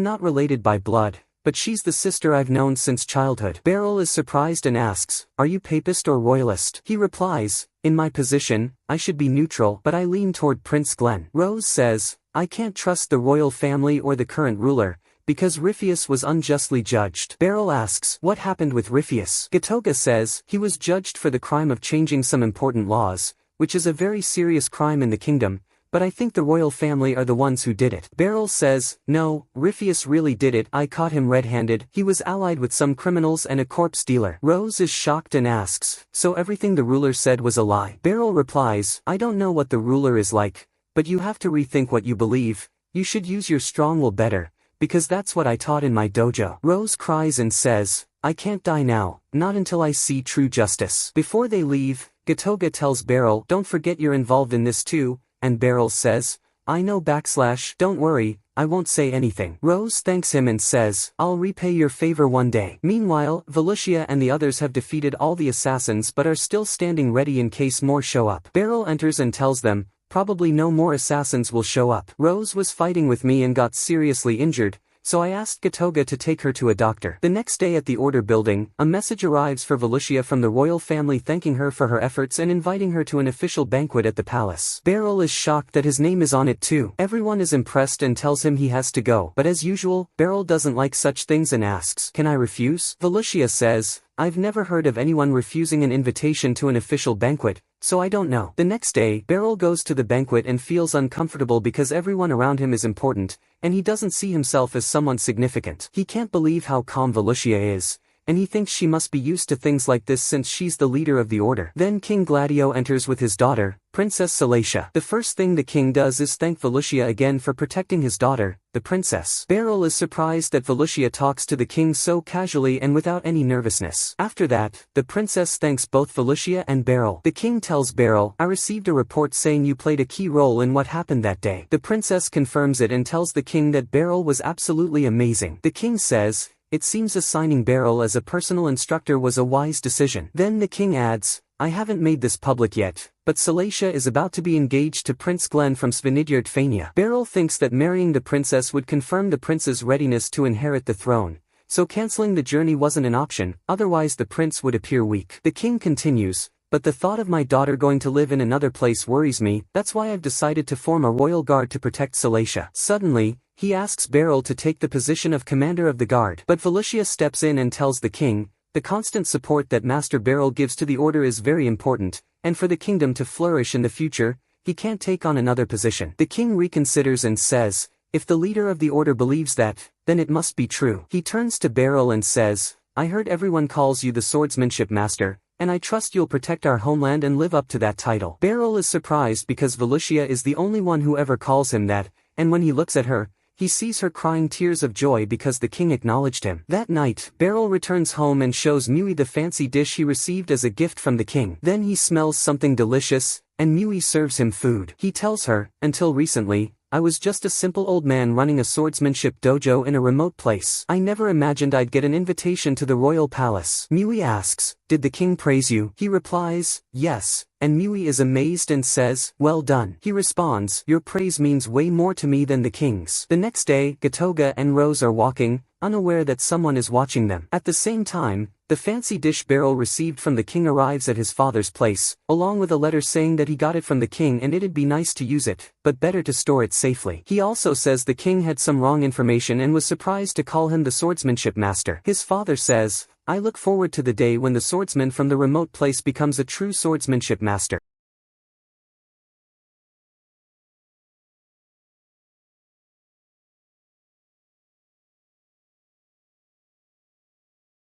[SPEAKER 1] not related by blood, but she's the sister I've known since childhood. Beryl is surprised and asks, are you papist or royalist? He replies, in my position, I should be neutral, but I lean toward Prince Glenn. Rose says, I can't trust the royal family or the current ruler, because Ripheus was unjustly judged. Beryl asks, what happened with Ripheus? Gatoga says, he was judged for the crime of changing some important laws, which is a very serious crime in the kingdom, but I think the royal family are the ones who did it. Beryl says, no, Ripheus really did it, I caught him red-handed, he was allied with some criminals and a corpse dealer. Rose is shocked and asks, so everything the ruler said was a lie? Beryl replies, I don't know what the ruler is like, but you have to rethink what you believe, you should use your strong will better, because that's what I taught in my dojo. Rose cries and says, I can't die now, not until I see true justice. Before they leave, Gatoga tells Beryl, don't forget you're involved in this too, and Beryl says, I know / don't worry, I won't say anything. Rose thanks him and says, I'll repay your favor one day. Meanwhile, Velusia and the others have defeated all the assassins but are still standing ready in case more show up. Beryl enters and tells them, probably no more assassins will show up. Rose was fighting with me and got seriously injured, so I asked Gatoga to take her to a doctor. The next day at the order building, a message arrives for Velusia from the royal family thanking her for her efforts and inviting her to an official banquet at the palace. Beryl is shocked that his name is on it too. Everyone is impressed and tells him he has to go, but as usual, Beryl doesn't like such things and asks, can I refuse? Velusia says, I've never heard of anyone refusing an invitation to an official banquet, so I don't know. The next day, Beryl goes to the banquet and feels uncomfortable because everyone around him is important, and he doesn't see himself as someone significant. He can't believe how calm Velusia is, and he thinks she must be used to things like this since she's the leader of the order. Then King Gladio enters with his daughter, Princess Salacia. The first thing the king does is thank Volusia again for protecting his daughter, the princess. Beryl is surprised that Volusia talks to the king so casually and without any nervousness. After that, the princess thanks both Volusia and Beryl. The king tells Beryl, I received a report saying you played a key role in what happened that day. The princess confirms it and tells the king that Beryl was absolutely amazing. The king says, it seems assigning Beryl as a personal instructor was a wise decision. Then the king adds, I haven't made this public yet, but Salacia is about to be engaged to Prince Glenn from Svanidjord Fania. Beryl thinks that marrying the princess would confirm the prince's readiness to inherit the throne, so cancelling the journey wasn't an option, otherwise the prince would appear weak. The king continues, but the thought of my daughter going to live in another place worries me, that's why I've decided to form a royal guard to protect Salacia. Suddenly, he asks Beryl to take the position of commander of the guard, but Volusia steps in and tells the king, the constant support that Master Beryl gives to the order is very important, and for the kingdom to flourish in the future, he can't take on another position. The king reconsiders and says, if the leader of the order believes that, then it must be true. He turns to Beryl and says, I heard everyone calls you the swordsmanship master, and I trust you'll protect our homeland and live up to that title. Beryl is surprised because Volusia is the only one who ever calls him that, and when he looks at her, he sees her crying tears of joy because the king acknowledged him. That night, Beryl returns home and shows Mui the fancy dish he received as a gift from the king. Then he smells something delicious, and Mui serves him food. He tells her, until recently, I was just a simple old man running a swordsmanship dojo in a remote place. I never imagined I'd get an invitation to the royal palace. Mui asks, did the king praise you? He replies, yes, and Mui is amazed and says, well done. He responds, your praise means way more to me than the king's. The next day, Gatoga and Rose are walking, unaware that someone is watching them. At the same time, the fancy dish Beryl received from the king arrives at his father's place, along with a letter saying that he got it from the king and it'd be nice to use it, but better to store it safely. He also says the king had some wrong information and was surprised to call him the swordsmanship master. His father says, I look forward to the day when the swordsman from the remote place becomes a true swordsmanship master.